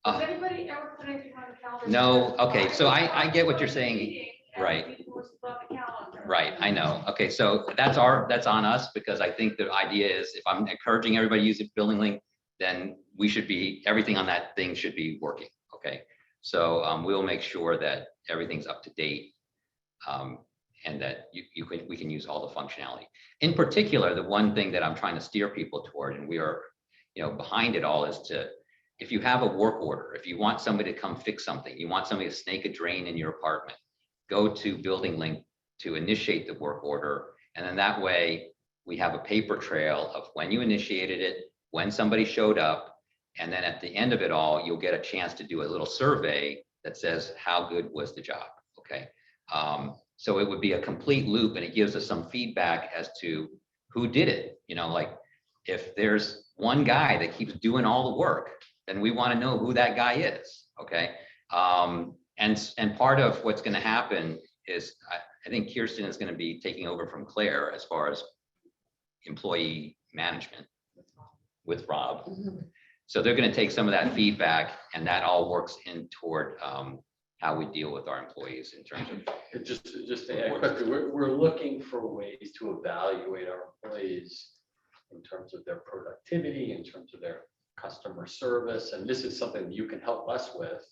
Uh, Does anybody ever put anything on the calendar? No, okay, Because so I was get what you're at a saying, meeting and right. it was on the calendar. Right, I know. Okay, so that's on us, because I think the idea is if I'm encouraging everybody to use a Building Link, then we should be, everything on that thing should be working, okay? So we'll make sure that everything's up to date, and that we can use all the functionality. In particular, the one thing that I'm trying to steer people toward, and we are, behind it all, is to, if you have a work order, if you want somebody to come fix something, you want somebody to snake a drain in your apartment, go to Building Link to initiate the work order. And then that way we have a paper trail of when you initiated it, when somebody showed up. And then at the end of it all, you'll get a chance to do a little survey that says, how good was the job? Okay. So it would be a complete loop, and it gives us some feedback as to who did it. Like if there's one guy that keeps doing all the work, then we want to know who that guy is. Okay. And part of what's going to happen is I think Kirsten is going to be taking over from Claire as far as employee management with Rob. So they're going to take some of that feedback, and that all works in toward how we deal with our employees in terms of. Just to add quickly, we're looking for ways to evaluate our employees in terms of their productivity, in terms of their customer service. And this is something you can help us with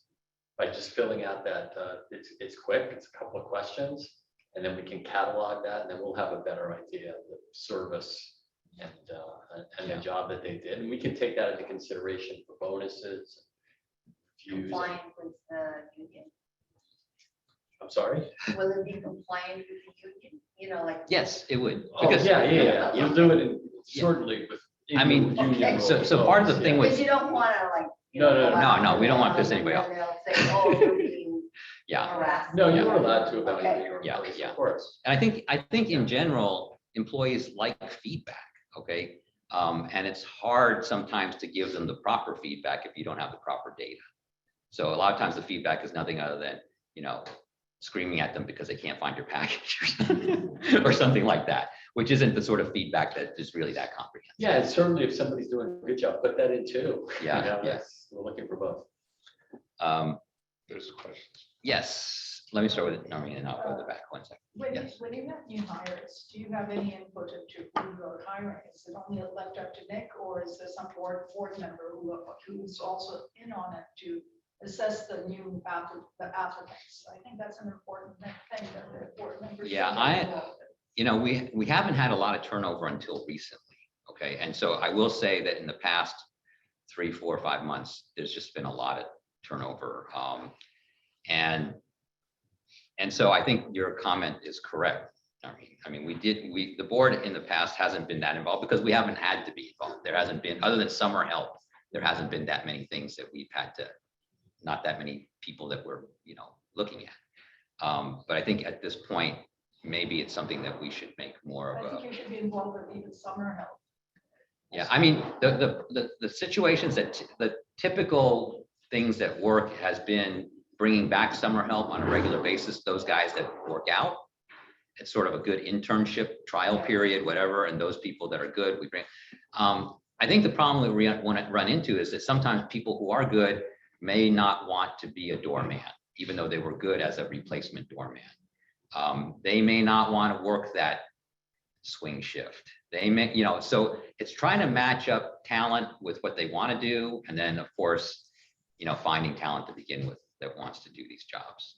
by just filling out that, it's quick, it's a couple of questions, and then we can catalog that, and then we'll have a better idea of the service and the job that they did. And we can take that into consideration for bonuses. Views. Compliant with the union. I'm sorry? Will it be compliant with the union? Like. Yes, it would. Oh, Because, yeah. You'll do it certainly with. I mean, okay. so part of the thing Because with, you don't want to like. No, we don't want to piss anybody off. And they'll say, oh, you're being yeah. harassed. No, you are allowed to evaluate Okay. your Yeah, employees, yeah. of course. And I think in general, employees like feedback, okay? And it's hard sometimes to give them the proper feedback if you don't have the proper data. So a lot of times the feedback is nothing other than, screaming at them because they can't find your package or something like that, which isn't the sort of feedback that is really that comprehensive. Yeah, and certainly if somebody's doing a good job, put that in too. Yeah, We're looking for both. There's questions. Yes, let me start with Noreen and I'll go to the back one second. When Yes. when you have new hires, do you have any input into who you're hiring? Is it only left up to Nick, or is there some board member who's also in on it to assess the new applicants? I think that's an important thing that the board members. Yeah, should be involved in. we haven't had a lot of turnover until recently. Okay, and so I will say that in the past 3, 4, 5 months, there's just been a lot of turnover. And so I think your comment is correct. I mean, the board in the past hasn't been that involved because we haven't had to be involved. There hasn't been, other than summer help, there hasn't been that many things that we've had to, not that many people that we're, looking at. But I think at this point, maybe it's something that we should make more of I a. think you should be involved with even summer help. Yeah, I mean, the situations that, the typical things that work has been bringing back summer help on a regular basis, those guys that work out. It's sort of a good internship trial period, whatever, and those people that are good, we bring. I think the problem that we want to run into is that sometimes people who are good may not want to be a doorman, even though they were good as a replacement doorman. They may not want to work that swing shift. They may, so it's trying to match up talent with what they want to do. And then of course, finding talent to begin with that wants to do these jobs.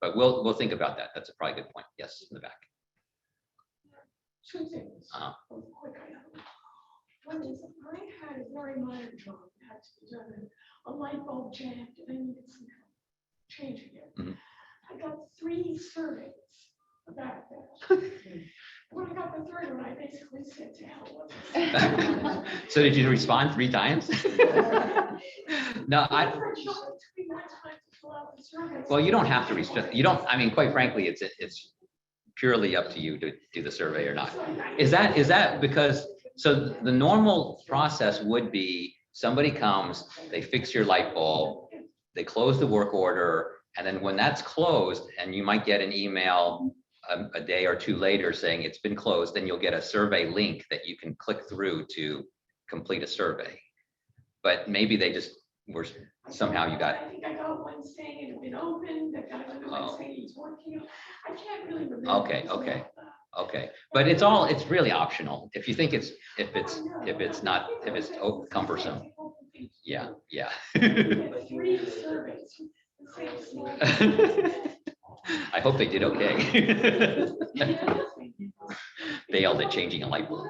But we'll think about that. That's a probably good point. Yes, in the back. Two things. Both quick items. One is, I had a very minor job that had to be done, a light bulb jammed, and I needed some help changing it. Mhm. I got 3 surveys about that. When I got the third one, I basically said to hell with it. So did you respond 3 times? No, For a job, it took me more time to fill out the surveys. well, you don't have to respond. You don't, I mean, quite frankly, it's purely up to you to do the survey or not. Is that because, so the normal process would be somebody comes, they fix your light bulb, they close the work order, and then when that's closed, and you might get an email a day or 2 later saying it's been closed, then you'll get a survey link that you can click through to complete a survey. But maybe they just were, somehow you got, I think I got one saying it had been opened, I got another one saying he's working. I can't really remember. Okay, okay. okay. But it's really optional. If you think it's not, if it's cumbersome. Yeah, yeah. Three surveys. I hope they did okay. Failed at changing a light bulb.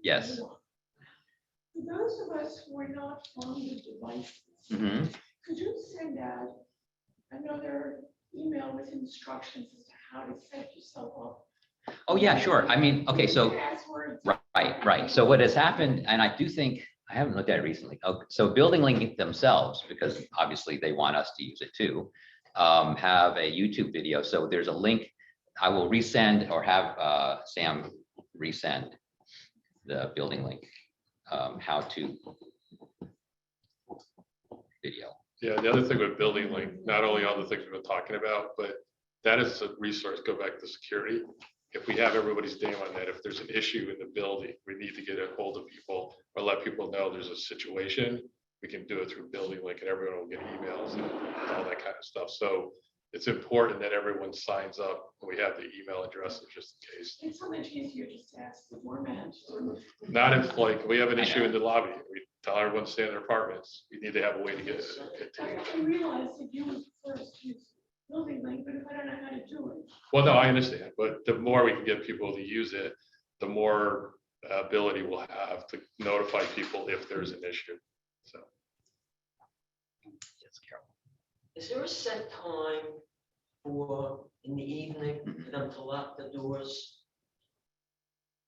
Yes. For those of us who are not fond of devices, Mhm. could you send out another email with instructions as to how to set yourself up? Oh, yeah, sure. I mean, okay, so, Passwords. right. So what has happened, and I do think, I haven't looked at it recently. Oh, so Building Link themselves, because obviously they want us to use it too, have a YouTube video. So there's a link. I will resend or have Sam resend the Building Link how to video. Yeah, the other thing with Building Link, not only all the things we've been talking about, but that is a resource, go back to security. If we have everybody's name on that, if there's an issue in the building, we need to get a hold of people or let people know there's a situation, we can do it through Building Link and everyone will get emails and all that kind of stuff. So it's important that everyone signs up. We have the email addresses just in case. It's so much easier just to ask the format. Not if like we have an issue in the lobby, we tell everyone to stay in their apartments. We need to have a way to get it. I realized that you would first use Building Link, but if I don't know how to do it. Well, no, I understand, but the more we can get people to use it, the more ability we'll have to notify people if there's an issue. So. Yes, Carol. Is there a set time for in the evening for them to lock the doors?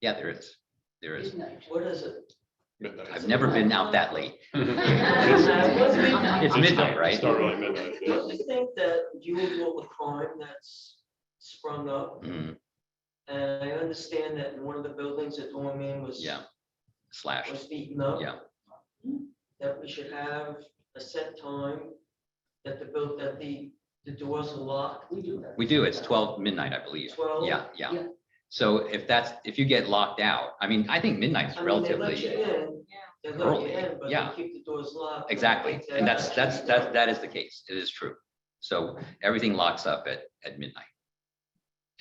Yeah, there is. There is. What is it? Midnight. I've never been out that late. It's It's midnight, right? It's not really midnight. Yeah. Don't you think that you will deal with crime that's sprung up? Mhm. And I understand that in one of the buildings that doorman was Yeah. Slashed. was beaten up. Yeah. That we should have a set time that the doors are locked. We do that. We do. It's 12 midnight, I believe. 12? Yeah. Yeah. So if you get locked out, I mean, I think midnight's I mean, they let relatively you in, they let you early. in, but Yeah. they keep the doors locked. Exactly. And that is the case. It is true. So everything locks up at midnight.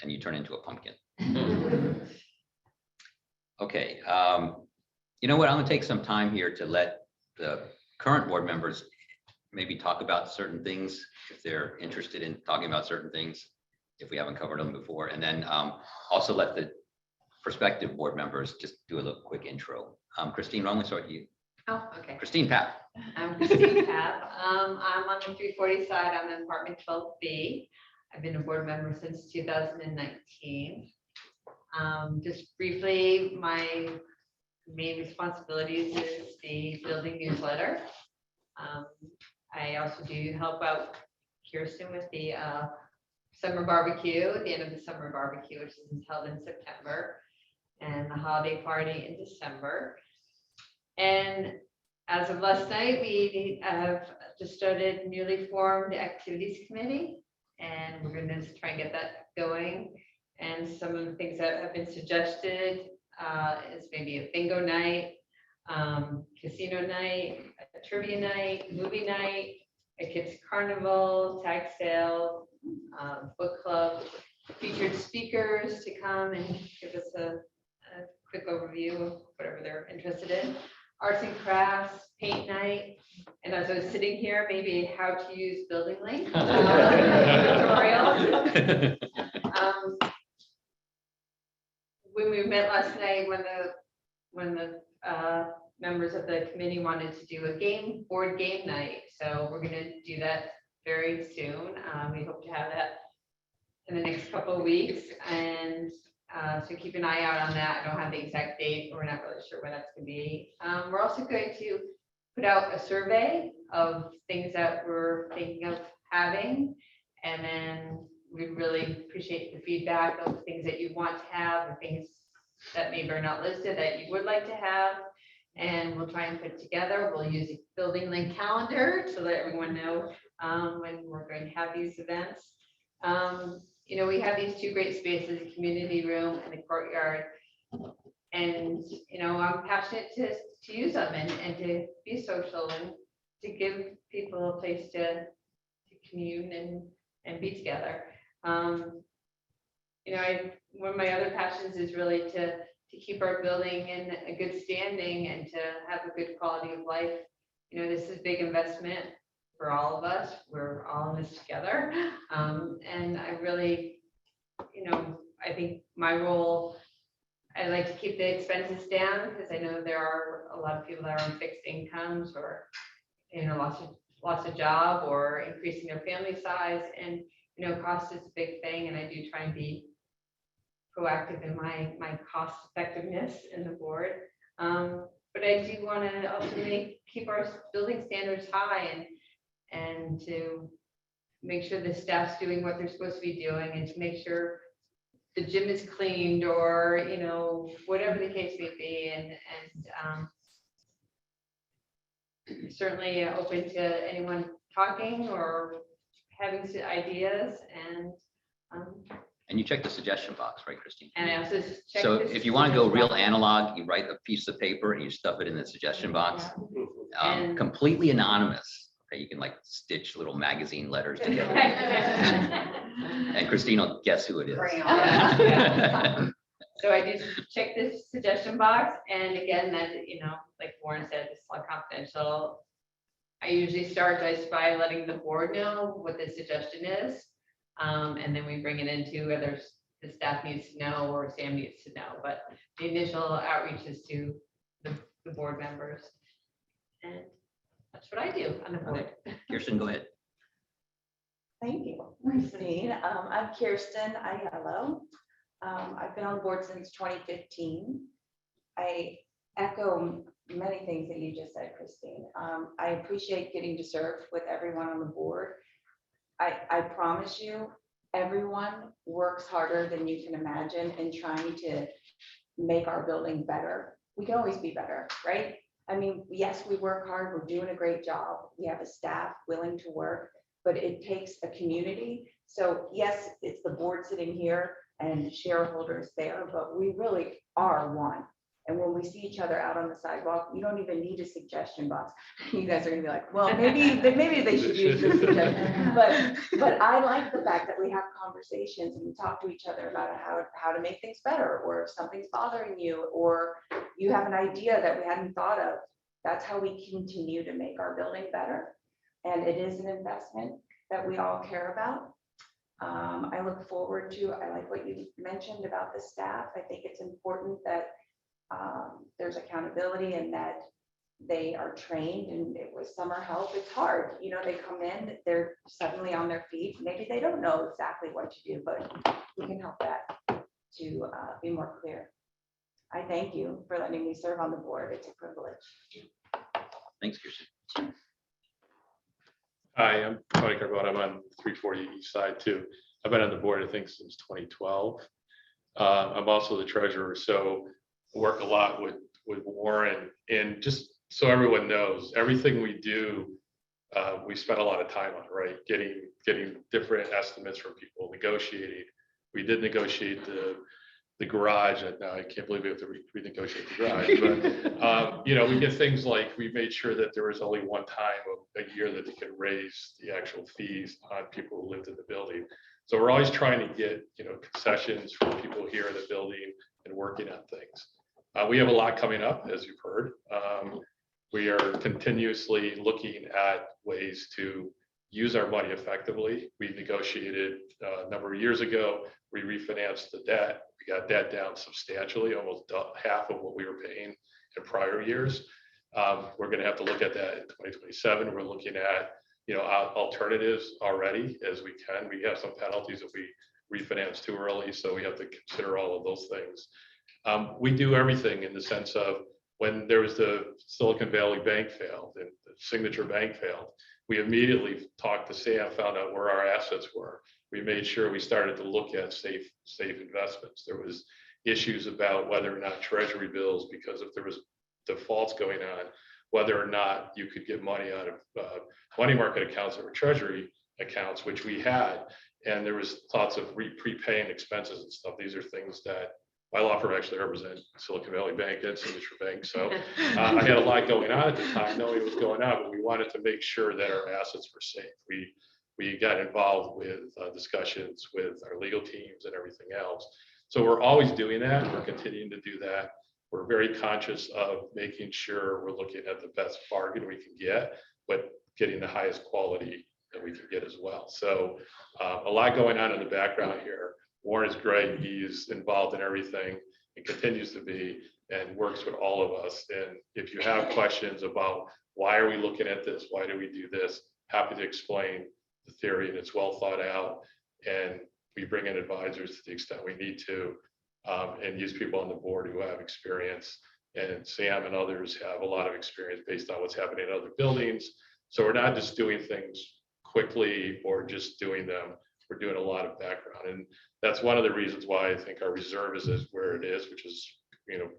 And you turn into a pumpkin. Okay. You know what? I'm gonna take some time here to let the current board members maybe talk about certain things if they're interested in talking about certain things, if we haven't covered them before. And then also let the prospective board members just do a little quick intro. Christine, why don't we start with you? Oh, okay. Christine Papp. I'm Christine Papp. I'm on the 340 side. I'm in apartment 12B. I've been a board member since 2019. Just briefly, my main responsibilities is the building newsletter. I also do help out Kirsten with the summer barbecue, at the end of the summer barbecue, which is held in September, and the holiday party in December. And as of last night, we have just started newly formed activities committee, and we're going to try and get that going. And some of the things that have been suggested is maybe a bingo night, casino night, a trivia night, movie night, a kids carnival, tag sale, book club, featured speakers to come and give us a quick overview of whatever they're interested in. arts and crafts, paint night. And as I was sitting here, maybe how to use Building Link. Tutorials. When we met last night, when the members of the committee wanted to do a board game night. So we're gonna do that very soon. We hope to have that in the next couple of weeks. And so keep an eye out on that. I don't have the exact date. We're not really sure when that's gonna be. We're also going to put out a survey of things that we're thinking of having. And then we really appreciate the feedback of the things that you want to have, the things that maybe are not listed that you would like to have. And we'll try and put it together. We'll use a Building Link calendar so that everyone knows when we're going to have these events. You know, we have these two great spaces, the community room and the courtyard. And, you know, I'm passionate to use them and to be social and to give people a place to commune and be together. You know, one of my other passions is really to keep our building in a good standing and to have a good quality of life. You know, this is a big investment for all of us. We're all in this together. And I really, you know, I think my role, I like to keep the expenses down because I know there are a lot of people that are on fixed incomes or, you know, lost a job or increasing their family size. And, you know, cost is a big thing. And I do try and be proactive in my cost effectiveness in the board. But I do want to ultimately keep our building standards high and to make sure the staff's doing what they're supposed to be doing and to make sure the gym is cleaned or, you know, whatever the case may be. And certainly open to anyone talking or having some ideas And you check the suggestion box, right, Christine? and I also check. So this if you want to go real suggestion box. analog, you write a piece of paper and you stuff it in the suggestion box. And- Completely anonymous. Okay, you can like stitch little magazine letters together. And Christine will guess who it is. Yeah. So I do check this suggestion box, and again, that, you know, like Warren said, it's all confidential. I usually start by letting the board know what the suggestion is. And then we bring it into whether the staff needs to know or Sam needs to know, but the initial outreach is to the board members. And that's what I do on the board. Kirsten, go ahead. Thank you, Christine. I'm Kirsten Ayello. I've been on the board since 2015. I echo many things that you just said, Christine. I appreciate getting to serve with everyone on the board. I promise you, everyone works harder than you can imagine in trying to make our building better. We can always be better, right? I mean, yes, we work hard. We're doing a great job. We have a staff willing to work, but it takes a community. So yes, it's the board sitting here and shareholders there, but we really are one. And when we see each other out on the sidewalk, you don't even need a suggestion box. You guys are gonna be like, well, maybe they should use this suggestion. But I like the fact that we have conversations and we talk to each other about how to make things better, or if something's bothering you, or you have an idea that we hadn't thought of. That's how we continue to make our building better. And it is an investment that we all care about. I look forward to, I like what you mentioned about the staff. I think it's important that there's accountability and that they are trained, and it was summer help. It's hard, you know, they come in, they're suddenly on their feet. Maybe they don't know exactly what to do, but we can help that to be more clear. I thank you for letting me serve on the board. It's a privilege. Thanks, Kirsten. Hi, I'm Tony Carbone. I'm on 340 East Side too. I've been on the board, I think, since 2012. I'm also the treasurer, so work a lot with Warren. And just so everyone knows, everything we do, we spend a lot of time on, right? Getting different estimates from people, negotiating. We did negotiate the garage, and now I can't believe we have to renegotiate the garage. But you know, we get things like, we made sure that there was only one time a year that they could raise the actual fees on people who lived in the building. So we're always trying to get, you know, concessions from people here in the building and working on things. We have a lot coming up, as you've heard. We are continuously looking at ways to use our money effectively. We negotiated a number of years ago, we refinanced the debt. We got debt down substantially, almost half of what we were paying in prior years. We're gonna have to look at that in 2027. We're looking at, alternatives already as we can. We have some penalties if we refinance too early, so we have to consider all of those things. We do everything in the sense of when there was the Silicon Valley Bank failed and the Signature Bank failed, we immediately talked to Sam, found out where our assets were. We made sure we started to look at safe investments. There was issues about whether or not treasury bills, because if there was defaults going on, whether or not you could get money out of money market accounts that were treasury accounts, which we had. And there was thoughts of prepaying expenses and stuff. These are things that my law firm actually represents Silicon Valley Bank and Signature Bank. So I had a lot going on at the time, knowing what was going on, but we wanted to make sure that our assets were safe. We got involved with discussions with our legal teams and everything else. So we're always doing that. And we're continuing to do that. We're very conscious of making sure we're looking at the best bargain we can get, but getting the highest quality that we can get as well. So a lot going on in the background here. Warren is great. He's involved in everything and continues to be and works with all of us. And if you have questions about why are we looking at this? Why do we do this? Happy to explain the theory, and it's well thought out. And we bring in advisors to the extent we need to, and use people on the board who have experience. And Sam and others have a lot of experience based on what's happening in other buildings. So we're not just doing things quickly or just doing them. We're doing a lot of background. And that's one of the reasons why I think our reserve is where it is, which is,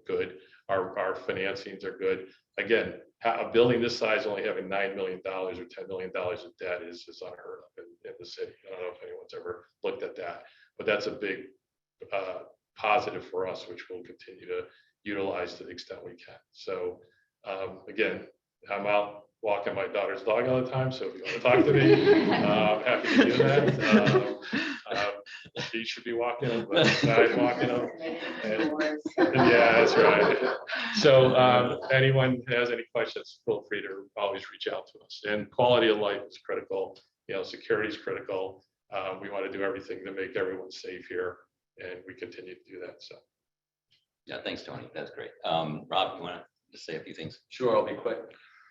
good. Our financings are good. Again, a building this size only having $9 million or $10 million of debt is unheard of in the city. I don't know if anyone's ever looked at that, but that's a big positive for us, which we'll continue to utilize to the extent we can. So again, I'm out walking my daughter's dog all the time, so if you want to talk to me, happy to do that. She should be walking them, but I'm walking them. Yeah, that's right. So anyone has any questions, feel free to always reach out to us. And quality of life is critical. Security is critical. We want to do everything to make everyone safe here, and we continue to do that. So. Yeah, thanks, Tony. That's great. Rob, you want to say a few things? Sure, I'll be quick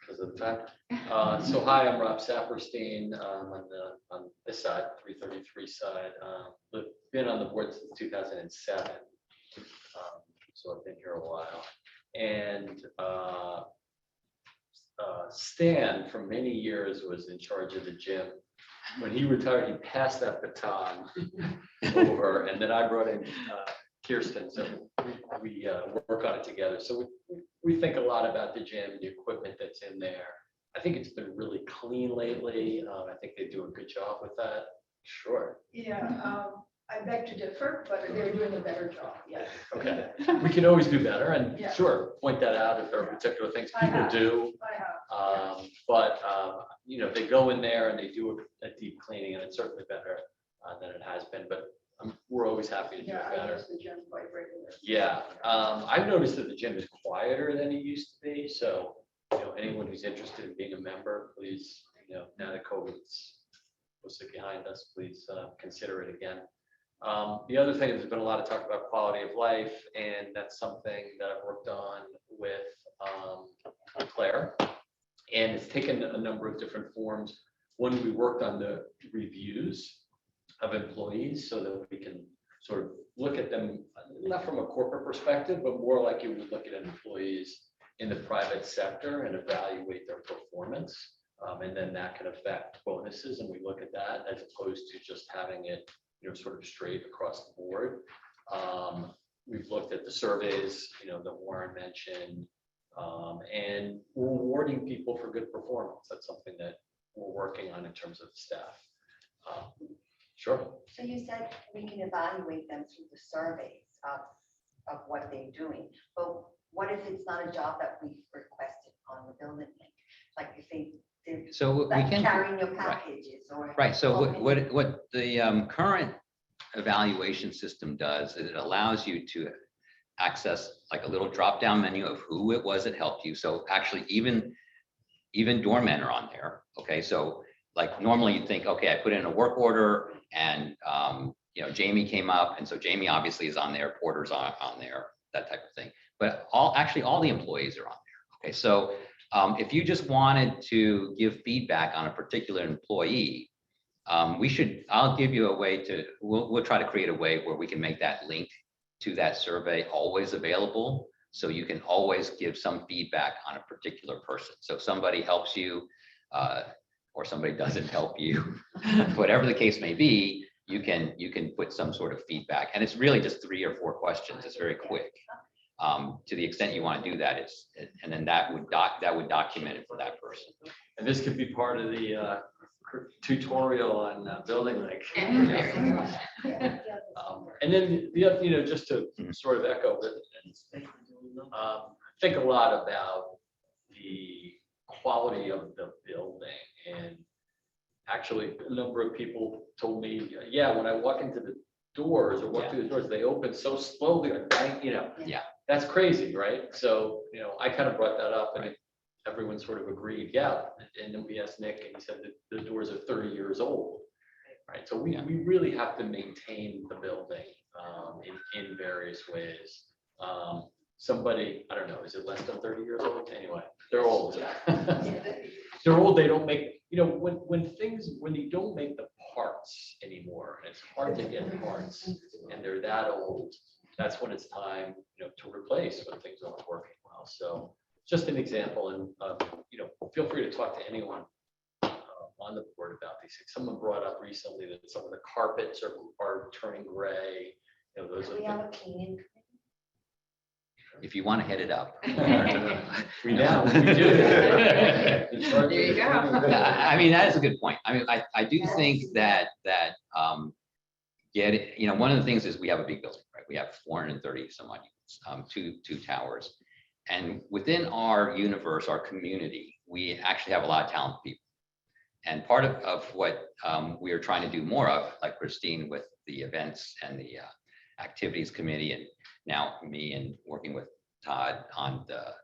because of the time. So hi, I'm Rob Saperstein. On this side, 333 side. Been on the board since 2007. So I've been here a while. And Stan, for many years, was in charge of the gym. When he retired, he passed that baton over, and then I brought in Kirsten, so we work on it together. So we think a lot about the gym and the equipment that's in there. I think it's been really clean lately. I think they do a good job with that. Sure. Yeah, I beg to differ, but they're doing a better job, yes. Okay, we can always do better, and Yeah. sure, point that out if there are particular things I people have. do. I have. But they go in there and they do a deep cleaning, and it's certainly better than it has been. But we're always happy to do Yeah, it I better. use the gym quite regularly. Yeah, I've noticed that the gym is quieter than it used to be. So anyone who's interested in being a member, please, now that COVID's mostly behind us, please consider it again. The other thing is there's been a lot of talk about quality of life, and that's something that I've worked on with Claire. And it's taken a number of different forms. One, we worked on the reviews of employees so that we can sort of look at them, not from a corporate perspective, but more like you would look at employees in the private sector and evaluate their performance. And then that can affect bonuses. And we look at that as opposed to just having it, sort of straight across the board. We've looked at the surveys, that Warren mentioned, and we're rewarding people for good performance. That's something that we're working on in terms of staff. Sure. So you said we can evaluate them through the surveys of what they're doing, but what if it's not a job that we've requested on the building? Like if they're So we like can. carrying your packages or. Right, so opening- what the current evaluation system does is it allows you to access like a little drop-down menu of who it was that helped you. So actually even doormen are on there. Okay, so like normally you'd think, okay, I put in a work order and you know, Jamie came up, and so Jamie obviously is on there, Porter's on there, that type of thing. But actually all the employees are on there. Okay, so if you just wanted to give feedback on a particular employee, I'll give you a way to, we'll try to create a way where we can make that link to that survey always available. So you can always give some feedback on a particular person. So if somebody helps you, or somebody doesn't help you, whatever the case may be, you can put some sort of feedback. And it's really just 3 or 4 questions. It's very quick. To the extent you want to do that, and then that would document it for that person. And this could be part of the tutorial on building link. And then the other, you know, just to sort of echo, think a lot about the quality of the building. And actually, a number of people told me, yeah, when I walk into the doors or walk through the doors, they open so slowly, like bang, you know. Yeah. That's crazy, right? So, you know, I kind of brought that up, and everyone sort of agreed, yeah. And then we asked Nick, and he said that the doors are 30 years old, right? So we really have to maintain the building in various ways. Somebody, I don't know, is it less than 30 years old? Anyway, they're old. They're old, they don't make, you know, when they don't make the parts anymore, and it's hard to get parts, and they're that old, that's when it's time, you know, to replace when things aren't working well. So just an example, and you know, feel free to talk to anyone on the board about these things. Someone brought up recently that some of the carpets are turning gray. You know, those Do are we have the, a cleaning? If you want to head it up. we now we do. There you go. I mean, that is a good point. I mean, I do think that you know, one of the things is we have a big building, right? We have 430 some odd units, two towers. And within our universe, our community, we actually have a lot of talented people. And part of what we are trying to do more of, like Christine with the events and the activities committee, and now me and working with Todd on the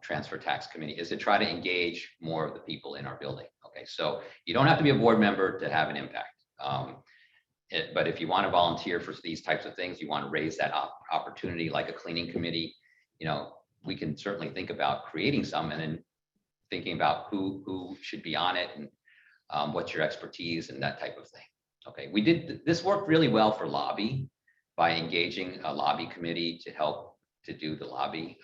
transfer tax committee, is to try to engage more of the people in our building. Okay, so you don't have to be a board member to have an impact. But if you want to volunteer for these types of things, you want to raise that opportunity, like a cleaning committee, you know, we can certainly think about creating some, and then thinking about who should be on it, and what's your expertise and that type of thing. Okay, this worked really well for lobby by engaging a lobby committee to help to do the lobby.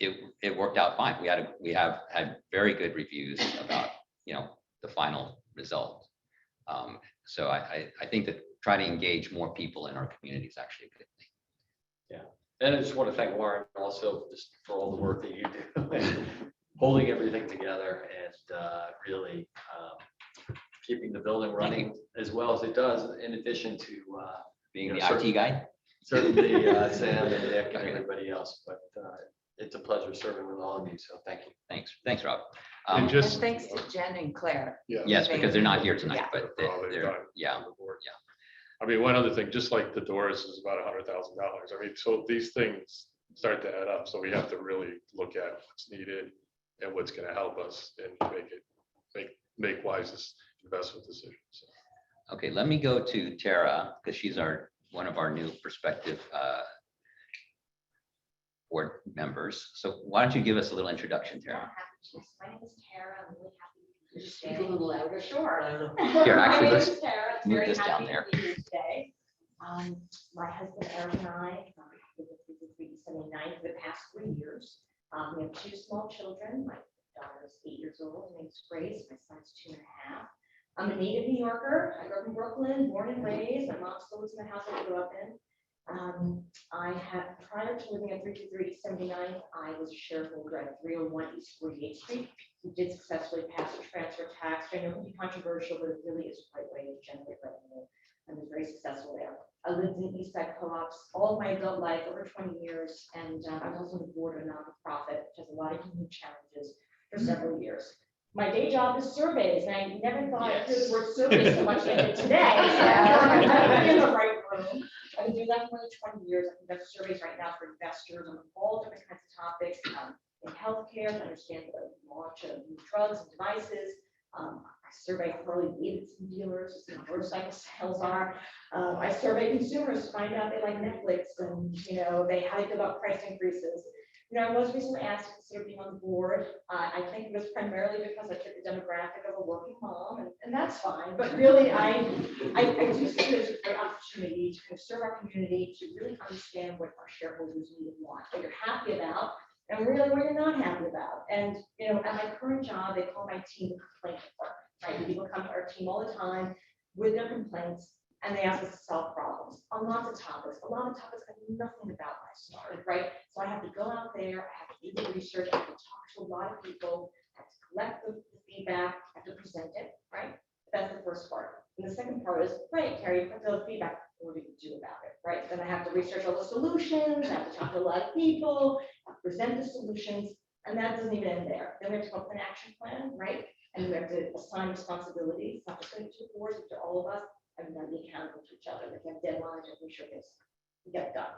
It worked out fine. We have had very good reviews about, you know, the final result. So I think that trying to engage more people in our community is actually a good thing. Yeah, and I just want to thank Warren also just for all the work that you do, holding everything together, and really keeping the building running as well as it does, in addition to Being you the know, IT guy. certainly Sam and Nick and everybody else, but it's a pleasure serving with all of you, so thank you. Thanks, Rob. And And just, thanks to Jen and Claire. Yes, because they're not here tonight, Yeah. but for all they've they're, done yeah. on the board. I mean, one other thing, just like the doors is about $100,000. I mean, so these things start to add up. So we have to really look at what's needed and what's going to help us and make wisest investment decisions. So. Okay, let me go to Tara, because she's one of our new prospective board members. So why don't you give us a little introduction, Tara? My name is Tara. I'm really happy to be here Speak a today. little louder. Sure. Here, actually, My name let's is Tara. I'm move very this down happy there. to be here today. My husband Eric and I have been with 379 for the past 3 years. We have 2 small children. My daughter is 8 years old. Her name's Grace. My son's 2.5. I'm a native New Yorker. I grew up in Brooklyn, born and raised. My mom still lives in the house I grew up in. Prior to living at 323 I was a shareholder at 301 East 48th Street. We did successfully pass a transfer tax. I know it can be controversial, but it really is a great way to generate revenue. And was very successful there. I lived in East Side Co-ops all my adult life, over 20 years, and I'm also on the board of a nonprofit, which has a lot of unique challenges for several years. my day job is surveys, and I never thought I'd hear Yes. the word survey so much like I did today. So I'm in the right room. I've been doing that for more than 20 years. I conduct surveys right now for investors on all different kinds of topics, in healthcare, to understand the launch of new drugs and devices. I survey Harley Davidson dealers, to see how motorcycle sales are. I survey consumers to find out they like Netflix and, how they feel about price increases. I was recently asked to consider being on the board. I think it was primarily because I fit the demographic of a working mom, and that's fine. But really, I do see it as a great opportunity to kind of serve our community, to really understand what our shareholders need and want, what you're happy about, and really what you're not happy about. And, at my current job, they call my team the complaint department, right? People come to our team all the time with their complaints, and they ask us to solve problems on lots of topics. A lot of topics I knew nothing about when I started, right? So I have to go out there, I have to do the research, I have to talk to a lot of people, I have to collect the feedback, I have to present it, right? That's the first part. And the second part is, right, Carrie, put the feedback, what do you do about it, right? Then I have to research all the solutions, I have to talk to a lot of people, present the solutions, and that doesn't even end there. Then we have to come up with an action plan, right? And we have to assign responsibilities, not just going to the boards, but to all of us, and we got to be accountable to each other. We have deadlines, and make sure things get done.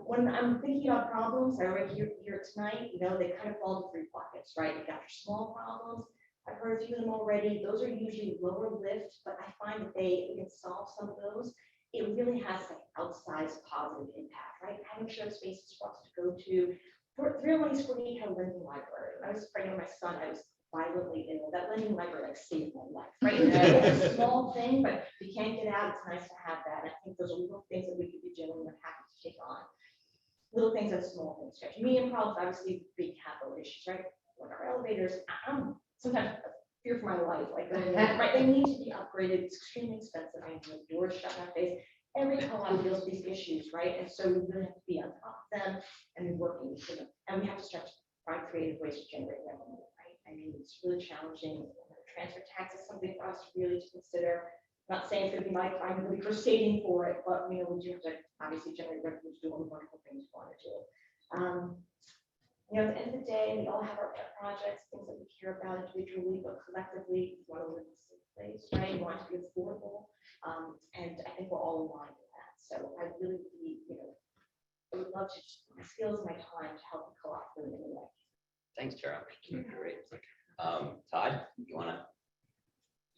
When I'm thinking about problems, I already here tonight, they kind of fall into 3 buckets, right? You got your small problems. I've heard a few of them already. Those are usually lower lift, but I find that we can solve some of those. It really has an outsized positive impact, right? Having shared spaces for us to go to. For 301 had a lending library. When I was pregnant with my son, I was violently ill. That lending library saved my life, right? It's a small thing, but if you can't get out, it's nice to have that. I think those are little things that we could be doing. We're happy to take on. Little things and small things. Medium problems, obviously, big capital issues, right? Like our elevators, I'm sometimes fear for my life. Like, right, they need to be upgraded. It's extremely expensive. I have doors shut in my face. Every co-op deals with these issues, right? And so we really have to be on top of them and be working with them. And we have to start to find creative ways to generate revenue, right? I mean, it's really challenging. Transfer tax is something for us really to consider. I'm not saying it's going to be my time, I'm going to be crusading for it, but we do have to obviously generate revenue to do all the wonderful things we want to do. At the end of the day, we all have our pet projects, things that we care about individually, but collectively, we want to live in a safe place, right? We want it to be affordable. And I think we're all aligned with that. So I really, I would love to just my skills and my time to help the co-op really in a way. Thanks, Tara. Great. Todd, you want to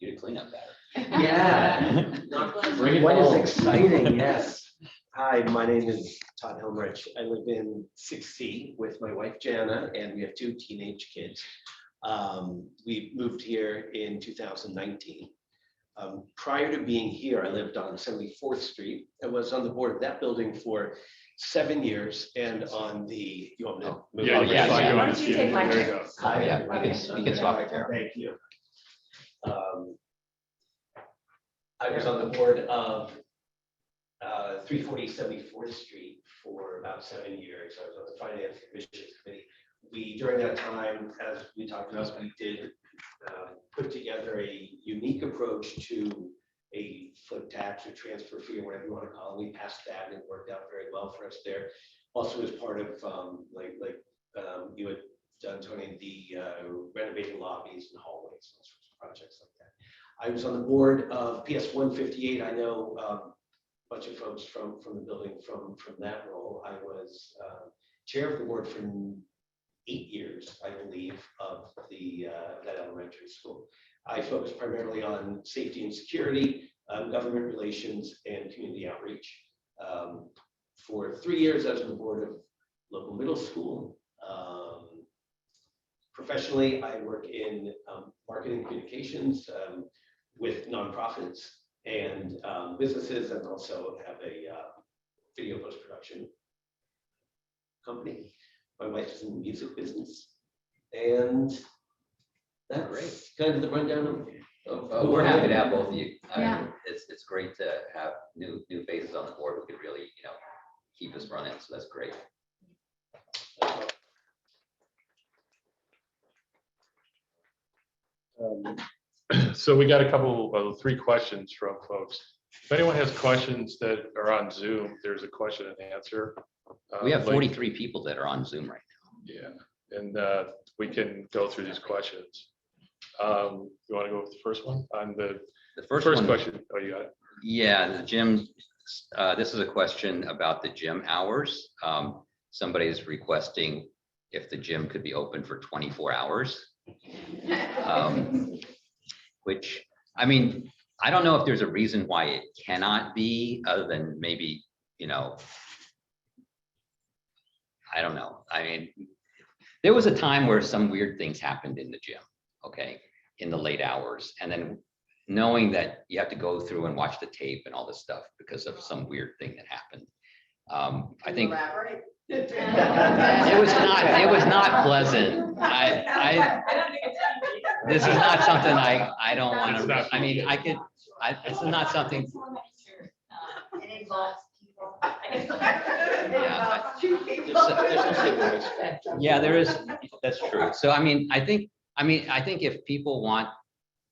do the cleanup better? Yeah. Bring it What is home. exciting, yes. Hi, my name is Todd Helmrich. I live in 6C with my wife Jana, and we have 2 teenage kids. We moved here in 2019. Prior to being here, I lived on 74th Street. I was on the board of that building for 7 years, and on the, you want me to move Yeah, on? yeah, Why yeah. don't you take my There you turn? go. Hi, Yeah, everybody. you can swap it, Carol. Thank you. I was on the board of 340 74th Street for about 7 years. I was on the Finance Commission Committee. We, during that time, as we talked about, we did put together a unique approach to a foot tax or transfer fee, or whatever you want to call it. We passed that and it worked out very well for us there. Also as part of you had done, Tony, the renovating lobbies and hallways, all sorts of projects like that. I was on the board of PS 158. I know a bunch of folks from the building from that role. I was chair of the board for 8 years, I believe, of that elementary school. I focused primarily on safety and security, government relations, and community outreach. For 3 years, I was on the board of local middle school. Professionally, I work in marketing communications with nonprofits and businesses, and also have a video post-production company. My wife is in the music business, and that's kind of the rundown of We're happy to have both of you. Yeah. It's great to have new faces on the board who could really, keep us running. So that's great. So we got a couple of 3 questions from folks. If anyone has questions that are on Zoom, there's a question and answer. We have link. 43 people that are on Zoom right Yeah, and we can go through these questions. You want to go with the first one on the first first one- question? Oh, you got it. Yeah, the gym, this is a question about the gym hours. Somebody is requesting if the gym could be open for 24 hours. Which, I mean, I don't know if there's a reason why it cannot be, other than maybe, you know, I don't know. I mean, there was a time where some weird things happened in the gym, okay, in the late hours. And then knowing that you have to go through and watch the tape and all this stuff because of some weird thing that happened. I think it was not pleasant. This is not something I don't want to, I mean, it's not something. It involves people. Yeah, there is, that's true. So I mean, I think if people want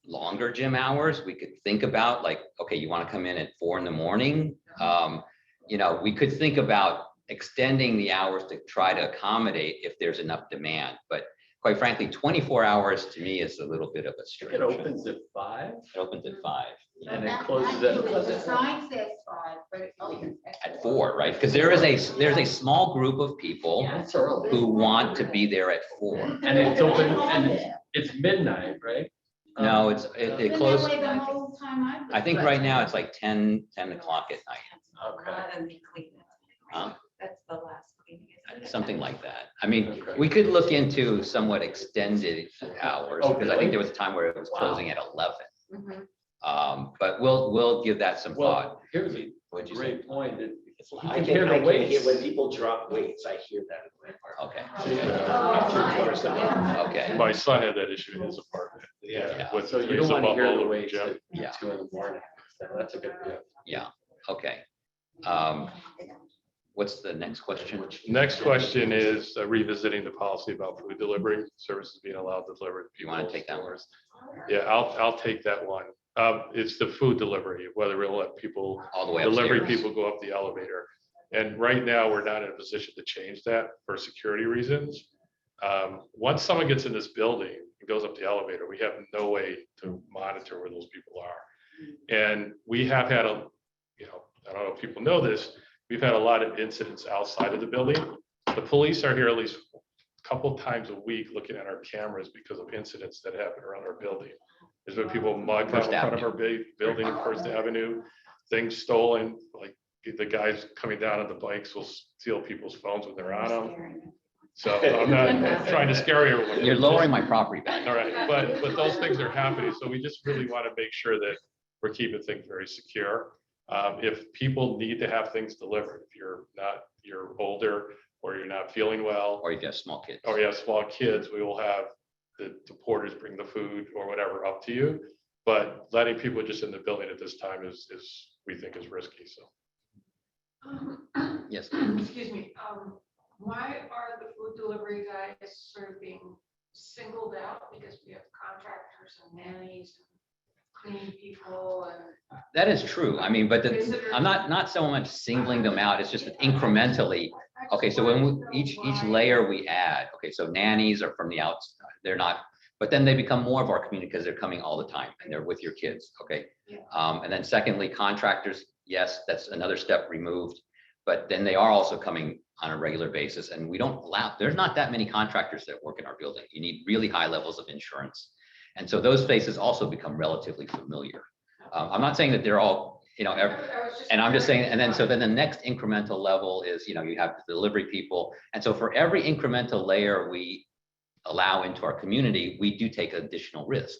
longer gym hours, we could think about like, okay, you want to come in at 4 a.m. You know, we could think about extending the hours to try to accommodate if there's enough demand. But quite frankly, 24 hours to me is a little bit of a stretch. It opens at 5 It opens at 5. and it closes at. The sign says 5, but it opens At 4, right? Because there's a small group of people That's early. who want to be there at 4. And it's open, and it's midnight, right? No, it Been closed. that way the whole time I've been. I think right now it's like 10 o'clock at night. Okay. Huh? That's the last cleaning. Something like that. I mean, we could look into somewhat extended hours, because I think there was a time where it was closing at 11. But we'll give that some Well, thought. here's a What'd you say? great point. I Compare can the hear weights. when people drop weights, I hear that. Okay. Oh, Okay. My son had that issue in his apartment. Yeah. With So you police don't want to above hear all the over weights gym. at Yeah. 2 in the morning. So that's a good deal. Yeah, okay. What's the next question? Next question is revisiting the policy about food delivery, services being allowed to deliver. You want to take that one? Yeah, I'll take that one. It's the food delivery, whether we'll let people, All the way delivery upstairs? people go up the elevator. And right now, we're not in a position to change that for security reasons. Once someone gets in this building and goes up the elevator, we have no way to monitor where those people are. And we have had I don't know if people know this, we've had a lot of incidents outside of the building. The police are here at least a couple times a week looking at our cameras because of incidents that happen around our building. There's been people mugged out in front of our building in First Avenue, things stolen, like the guys coming down on the bikes will steal people's phones when they're on them. So I'm not trying to scare everyone. You're lowering my property value. All right, but those things are happening. So we just really want to make sure that we're keeping things very secure. If people need to have things delivered, if you're older or you're not feeling well, Or you have small kids. or you have small kids, we will have the porters bring the food or whatever up to you. But letting people just in the building at this time is we think is risky, so. Yes. Excuse me, why are the food delivery guys sort of being singled out? Because we have contractors and nannies, and cleaning people and. That is true. I mean, but I'm not so much singling them out. It's just that incrementally. Okay, so when each layer we add, okay, so nannies are from the outside, they're not, but then they become more of our community because they're coming all the time and they're with your kids, okay? And then secondly, contractors, yes, that's another step removed, but then they are also coming on a regular basis, and we don't allow, there's not that many contractors that work in our building. You need really high levels of insurance. And so those faces also become relatively familiar. I'm not saying that they're all, and I'm just saying, and then so then the next incremental level is, you have the delivery people. And so for every incremental layer we allow into our community, we do take additional risk.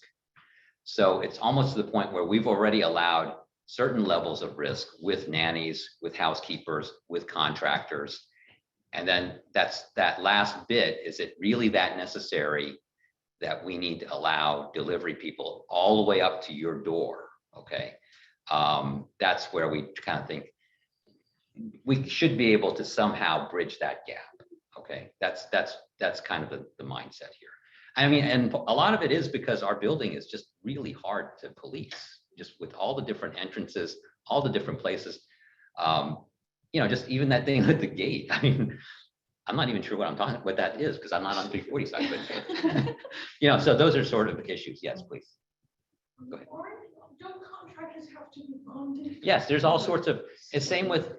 So it's almost to the point where we've already allowed certain levels of risk with nannies, with housekeepers, with contractors. And then that last bit, is it really that necessary that we need to allow delivery people all the way up to your door? Okay. That's where we kind of think we should be able to somehow bridge that gap. Okay. That's kind of the mindset here. I mean, and a lot of it is because our building is just really hard to police, just with all the different entrances, all the different places. Just even that thing at the gate. I mean, I'm not even sure what that is, because I'm not on 340 side, but, so those are sort of issues. Yes, please. Go ahead. Don't contractors have to be bonded? Yes, there's all sorts of, it's same with,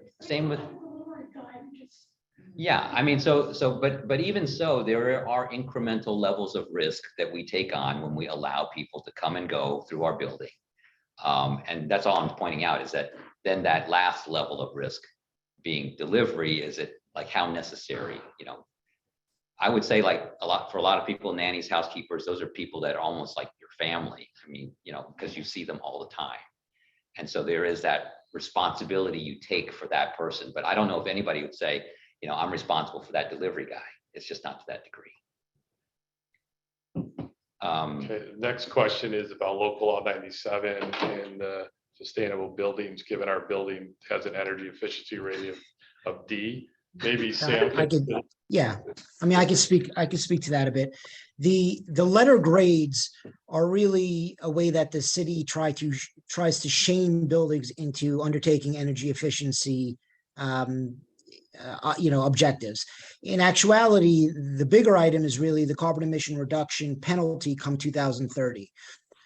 yeah, I mean, but even so, there are incremental levels of risk that we take on when we allow people to come and go through our building. And that's all I'm pointing out, is that then that last level of risk being delivery, is it like how necessary, I would say like for a lot of people, nannies, housekeepers, those are people that are almost like your family. I mean, because you see them all the time. And so there is that responsibility you take for that person. But I don't know if anybody would say, I'm responsible for that delivery guy. It's just not to that degree. Okay, the next question is about local law 97 and sustainable buildings, given our building has an energy efficiency rating of D. Maybe Sam. Yeah, I mean, I can speak to that a bit. The letter grades are really a way that the city tries to shame buildings into undertaking energy efficiency objectives. In actuality, the bigger item is really the carbon emission reduction penalty come 2030.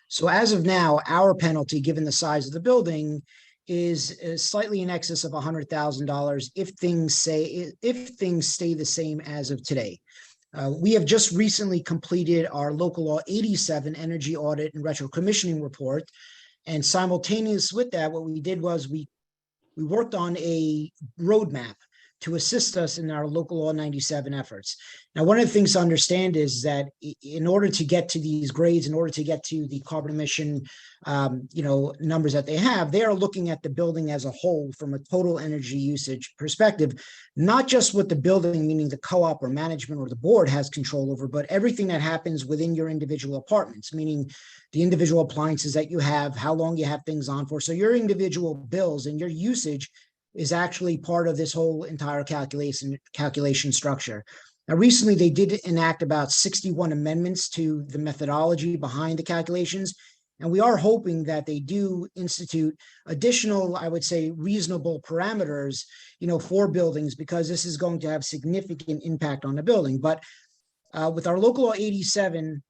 So as of now, our penalty, given the size of the building, is slightly in excess of $100,000 if things stay the same as of today. We have just recently completed our local law 87 energy audit and retro commissioning report. And simultaneous with that, what we did was we worked on a roadmap to assist us in our local law 97 efforts. Now, one of the things to understand is that in order to get to these grades, in order to get to the carbon emission, numbers that they are looking at the building as a whole from a total energy usage perspective, not just what the building, meaning the co-op or management or the board has control over, but everything that happens within your individual apartments, meaning the individual appliances that you have, how long you have things on for. So your individual bills and your usage is actually part of this whole entire calculation structure. Now, recently they did enact about 61 amendments to the methodology behind the calculations, and we are hoping that they do institute additional, I would say, reasonable parameters, for buildings, because this is going to have significant impact on the building. But with our local law 87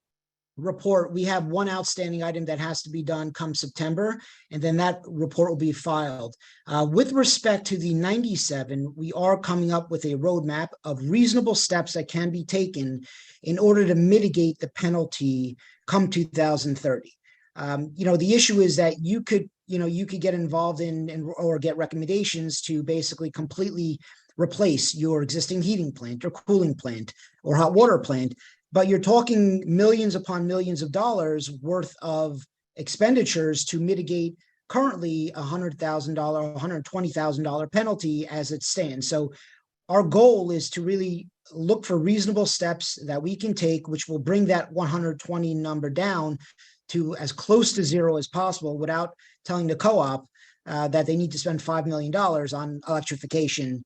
report, we have one outstanding item that has to be done come September, and then that report will be filed. With respect to the 97, we are coming up with a roadmap of reasonable steps that can be taken in order to mitigate the penalty come 2030. The issue is that you could get involved in or get recommendations to basically completely replace your existing heating plant or cooling plant or hot water plant. But you're talking millions upon millions of dollars worth of expenditures to mitigate currently $100,000, $120,000 penalty as it stands. So our goal is to really look for reasonable steps that we can take, which will bring that 120 number down to as close to zero as possible without telling the co-op that they need to spend $5 million on electrification,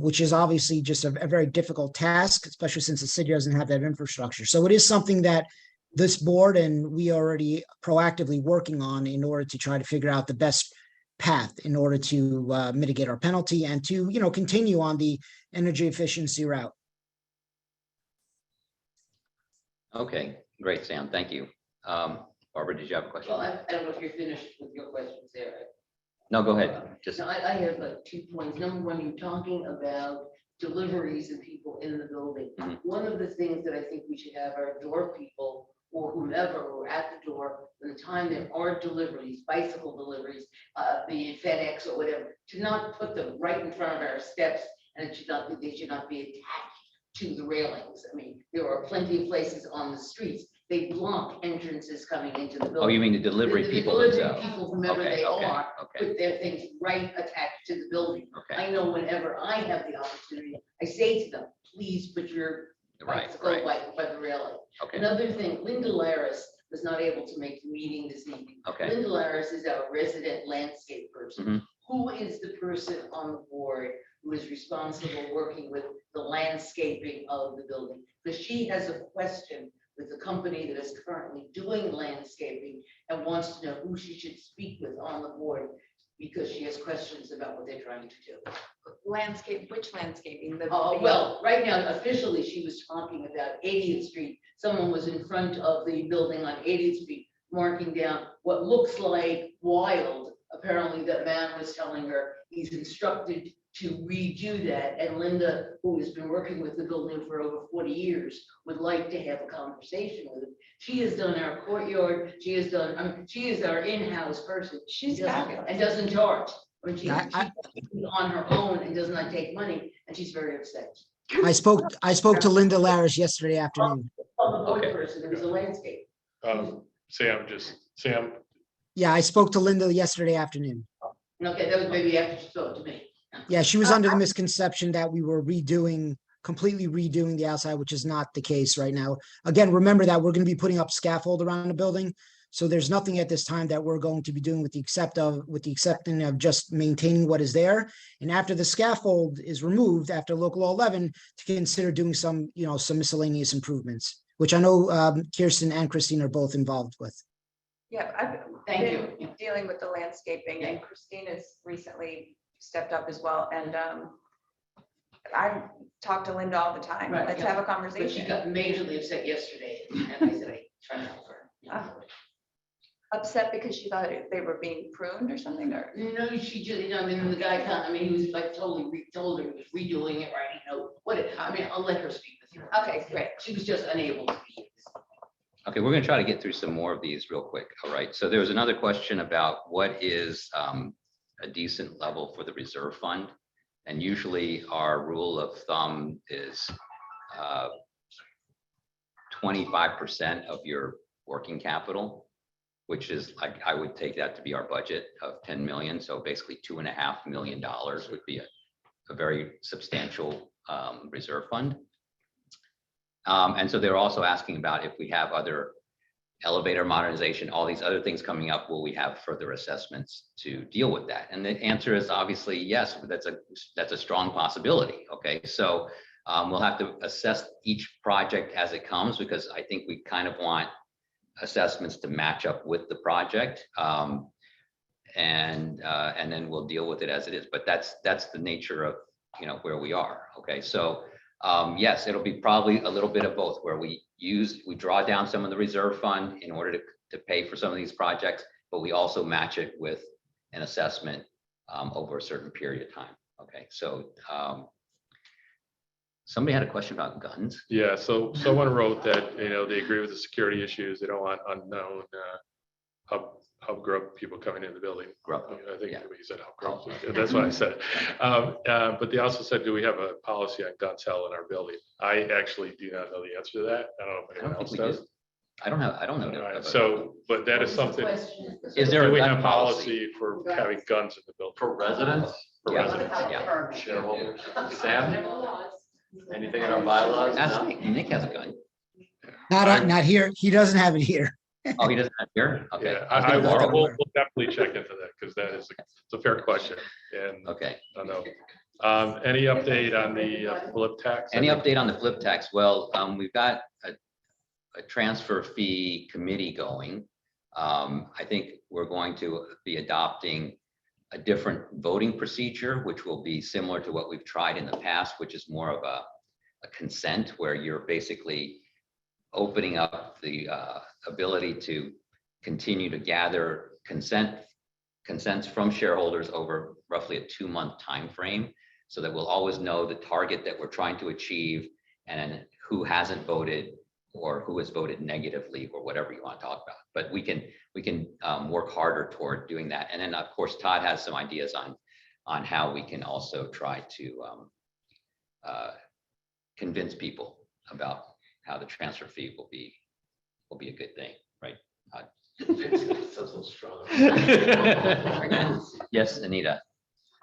which is obviously just a very difficult task, especially since the city doesn't have that infrastructure. So it is something that this board and we are already proactively working on in order to try to figure out the best path in order to mitigate our penalty and to, continue on the energy efficiency route. Okay, great, Sam. Thank you. Barbara, did you have a question? Well, I don't know if you're finished with your questions there. No, go ahead. No, I have 2 points. Number one, you're talking about deliveries and people in the building. Mhm. One of the things that I think we should have our door people or whomever who are at the door, by the time there are deliveries, bicycle deliveries, be it FedEx or whatever, to not put them right in front of our steps, and they should not be attached to the railings. I mean, there are plenty of places on the streets. They block entrances coming into the building. Oh, you mean the delivery people themselves? People, whomever they are, put their things right attached to the building. Okay. I know whenever I have the opportunity, I say to them, please put your bicycle by the railing. Okay. Another thing, Linda Laris was not able to make the meeting this evening. Okay. Linda Laris is our resident landscape person. Mhm. Who is the person on the board who is responsible working with the landscaping of the building? Because she has a question with the company that is currently doing landscaping and wants to know who she should speak with on the board. because she has questions about what they're trying to do. Which landscaping? Well, right now, officially, she was talking about 80th Street. Someone was in front of the building on 80th Street, marking down what looks like wild. Apparently, that man was telling her he's instructed to redo that. And Linda, who has been working with the building for over 40 years, would like to have a conversation with him. She has done our courtyard. She has done, I mean, she is our in-house person. She's Doesn't- fabulous. And doesn't charge. When she, I- she's on her own and does not take money, and she's very upset. I spoke to Linda Laris yesterday afternoon. Okay. Person, it was a landscape. Sam, Yeah, I spoke to Linda yesterday afternoon. Okay, that was maybe after she spoke to me. Yeah, she was under the misconception that we were completely redoing the outside, which is not the case right now. Again, remember that we're going to be putting up scaffold around the building. So there's nothing at this time that we're going to be doing with the exception of just maintaining what is there. And after the scaffold is removed, after local law 11, to consider doing some miscellaneous improvements, which I know Kirsten and Christine are both involved with. Yeah, I've Thank been you. dealing with the landscaping, and Christina's recently stepped up as well, and I talk to Linda all the time. Right, Let's yeah. have a But she conversation. got majorly upset yesterday, and I said, I try to help her. Upset because she thought they were being pruned or something, or? No, she just, I mean, the guy he was like totally told her he was redoing it, right, I mean, I'll let her speak with you. Okay, great. She was just unable to be. Okay, we're gonna try to get through some more of these real quick, all right? So there was another question about what is a decent level for the reserve fund? And usually our rule of thumb is 25% of your working capital, which is like, I would take that to be our budget of 10 million. So basically $2.5 million would be a very substantial reserve fund. And so they're also asking about if we have other elevator modernization, all these other things coming up, will we have further assessments to deal with that? And the answer is obviously yes, but that's a strong possibility. Okay, so we'll have to assess each project as it comes, because I think we kind of want assessments to match up with the project. And then we'll deal with it as it is. But that's the nature of where we are. Okay, so yes, it'll be probably a little bit of both, where we draw down some of the reserve fund in order to pay for some of these projects, but we also match it with an assessment over a certain period of time. Okay, so somebody had a question about guns. yeah, so someone wrote that, they agree with the security issues. They don't want unknown hub grub people coming in the building. Grub. I think Yeah. he said hub grubs. That's what I said. But they also said, do we have a policy on guns held in our building? I actually do not know the answer to that. I don't know if anyone else does. I don't know. All right, so, but that is something. Is there Do a we gun have policy for having guns in the building? For residents, For Yeah. residents. Yeah. shareholders, Sam, anything in our bylaws? Ask No? Nick. Nick has a gun. Not here. He doesn't have it here. Oh, he doesn't have here? Okay. Yeah, I was gonna look borrow at we'll one. definitely check into that, because that is, it's a fair question, and Okay. I know. Any update on the flip tax? Any update on the flip tax? Well, we've got a transfer fee committee going. I think we're going to be adopting a different voting procedure, which will be similar to what we've tried in the past, which is more of a consent, where you're basically opening up the ability to continue to gather consents from shareholders over roughly a 2-month time frame, so that we'll always know the target that we're trying to achieve, and who hasn't voted or who has voted negatively, or whatever you want to talk about. But we can work harder toward doing that. And then of course Todd has some ideas on how we can also try to convince people about how the transfer fee will be a good thing, right? Sounds a little strong. Yes, Anita.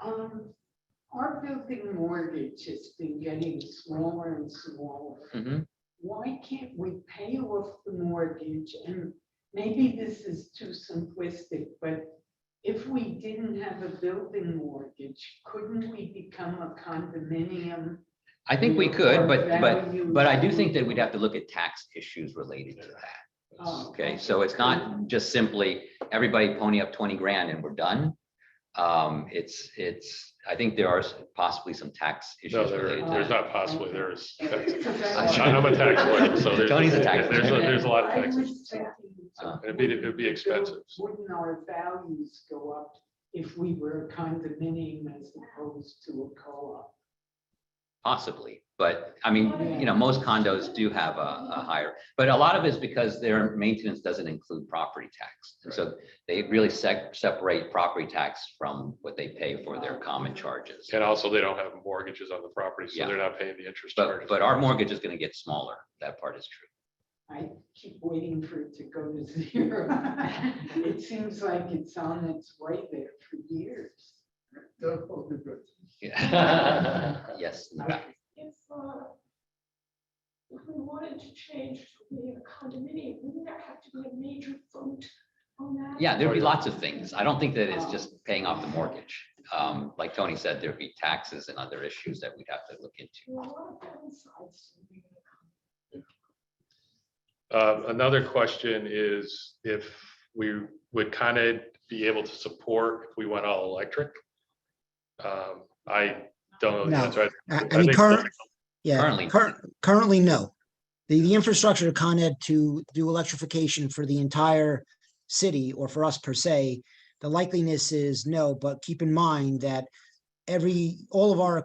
Our building mortgage has been getting smaller and smaller. Mhm. Why can't we pay off the mortgage? And maybe this is too simplistic, but if we didn't have a building mortgage, couldn't we become a condominium? I think we could, but I do think that we'd have. have to look at tax issues related to that. Oh, Okay, so it's not just simply everybody pony up 20 grand and we're done. I think there are possibly some tax No, issues related to there's that. not possibly, there's. I'm a tax lawyer, so Tony's a tax lawyer. there's a lot of I taxes. was thinking, It'd be expensive. Wouldn't our values go up if we were a condominium as opposed to a co-op? Possibly, but I mean, most condos do have a higher, but a lot of it is because their maintenance doesn't include property tax. And so they really separate property tax from what they pay for their common charges. And also they don't have mortgages on the property, so Yeah. they're not paying the interest But, charges. but our mortgage is going to get smaller. That part is true. I keep waiting for it to go to zero. It seems like it's on its way there for years. Yeah. Yes. in the back. If we wanted to change to being a condominium, wouldn't there have to be a major vote on that? Yeah, there'd be lots of things. I don't think that it's just paying off the mortgage. Like Tony said, there'd be taxes and other issues that we'd have to look into. There are a lot of downsides to being a Another question is if we would kind of be able to support if we went all electric. I don't know the No. answer. I mean, Currently. currently, no. The infrastructure of Con Ed to do electrification for the entire city or for us per se, the likeliness is no, but keep in mind that all of our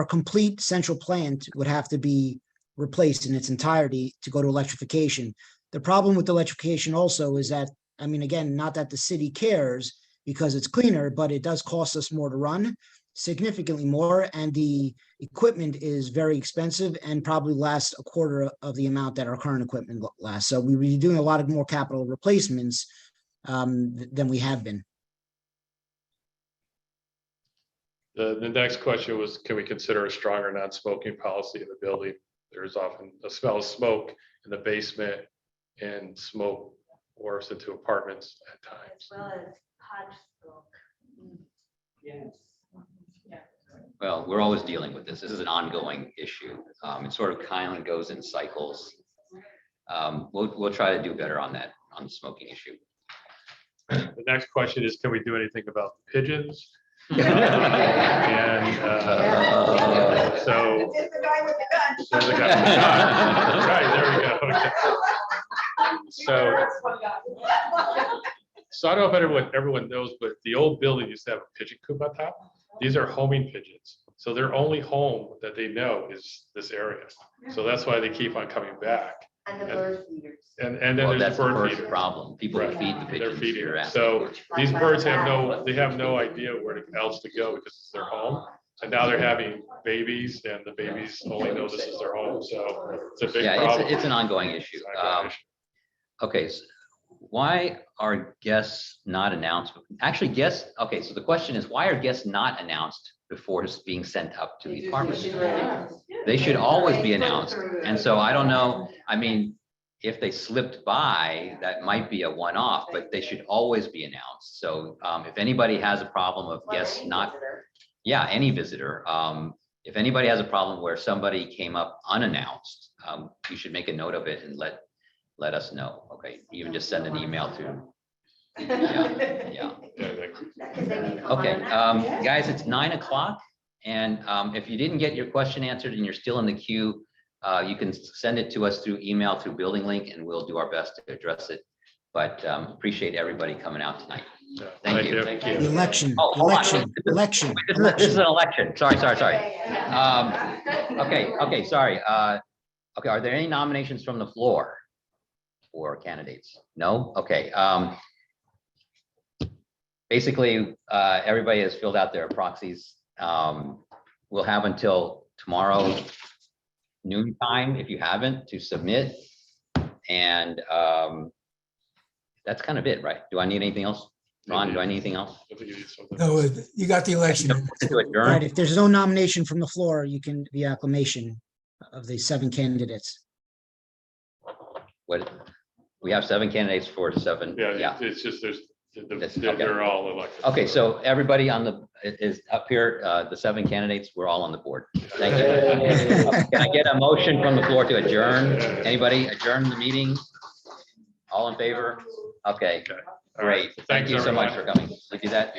complete central plant would have to be replaced in its entirety to go to electrification. The problem with electrification also is that, I mean, again, not that the city cares because it's cleaner, but it does cost us more to run, significantly more, and the equipment is very expensive and probably lasts a quarter of the amount that our current equipment lasts. So we would be doing a lot of more capital replacements than we have been. The next question was, can we consider a stronger non-smoking policy in the building? There's often a smell of smoke in the basement and smoke warps into apartments at times. As well as pot smoke. Yes. Well, we're always dealing with this. This is an ongoing issue. It sort of kind of goes in cycles. We'll try to do better on that, on the smoking issue. The next question is, can we do anything about the pigeons? So It's the guy with the gun. there's a guy with the gun. Right, there we go. So I don't know if everyone knows, but the old building used to have a pigeon coop on top. These are homing pigeons. So their only home that they know is this area. So that's why they keep on coming back. And the bird feeders. And then Well, there's that's the the bird first feeder. problem. People Right. feed the They're pigeons. feeding you're it. asking So for. these birds have no idea where else to go because it's their home. And now they're having babies and the babies only know this is their home. So it's a big Yeah, problem. it's an ongoing issue. It's an ongoing issue. Okay, so why are guests not announced? Actually, okay, so the question is, why are guests not announced before it's being sent up to the apartment? They should always be announced. And so I don't know, I mean, if they slipped by, that might be a one-off, but they should always be announced. So if anybody has a problem of guests not, yeah, any visitor, if anybody has a problem where somebody came up unannounced, you should make a note of it and let us know. Okay, even just send an email to. Yeah. Okay, guys, it's 9 o'clock. And if you didn't get your question answered and you're still in the queue, you can send it to us through email, through Building Link, and we'll do our best to address it. But appreciate everybody coming out tonight. Yeah. Thank you. Thank The you. election, Oh, hold on. election. This is an election. Sorry. Okay, sorry. Okay, are there any nominations from the floor for candidates? No? Okay. Basically, everybody has filled out their proxies. We'll have until tomorrow noon time, if you haven't, to submit. And that's kind of it, right? Do I need anything else? Ron, do I need anything else? I think you need something. No, you got the election. To adjourn? Right, if there's no nomination from the floor, you can, the acclamation of the 7 candidates. What, we have 7 candidates for 7. Yeah, it's just, Okay. they're all elected. Okay, so everybody is up here, the 7 candidates, we're all on the board. Thank you. Can I get a motion from the floor to adjourn? Anybody adjourn the meeting? All in favor? Okay. Great. Thank Thanks, you so much everyone. for coming. We do that.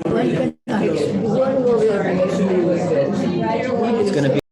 When will the It's gonna be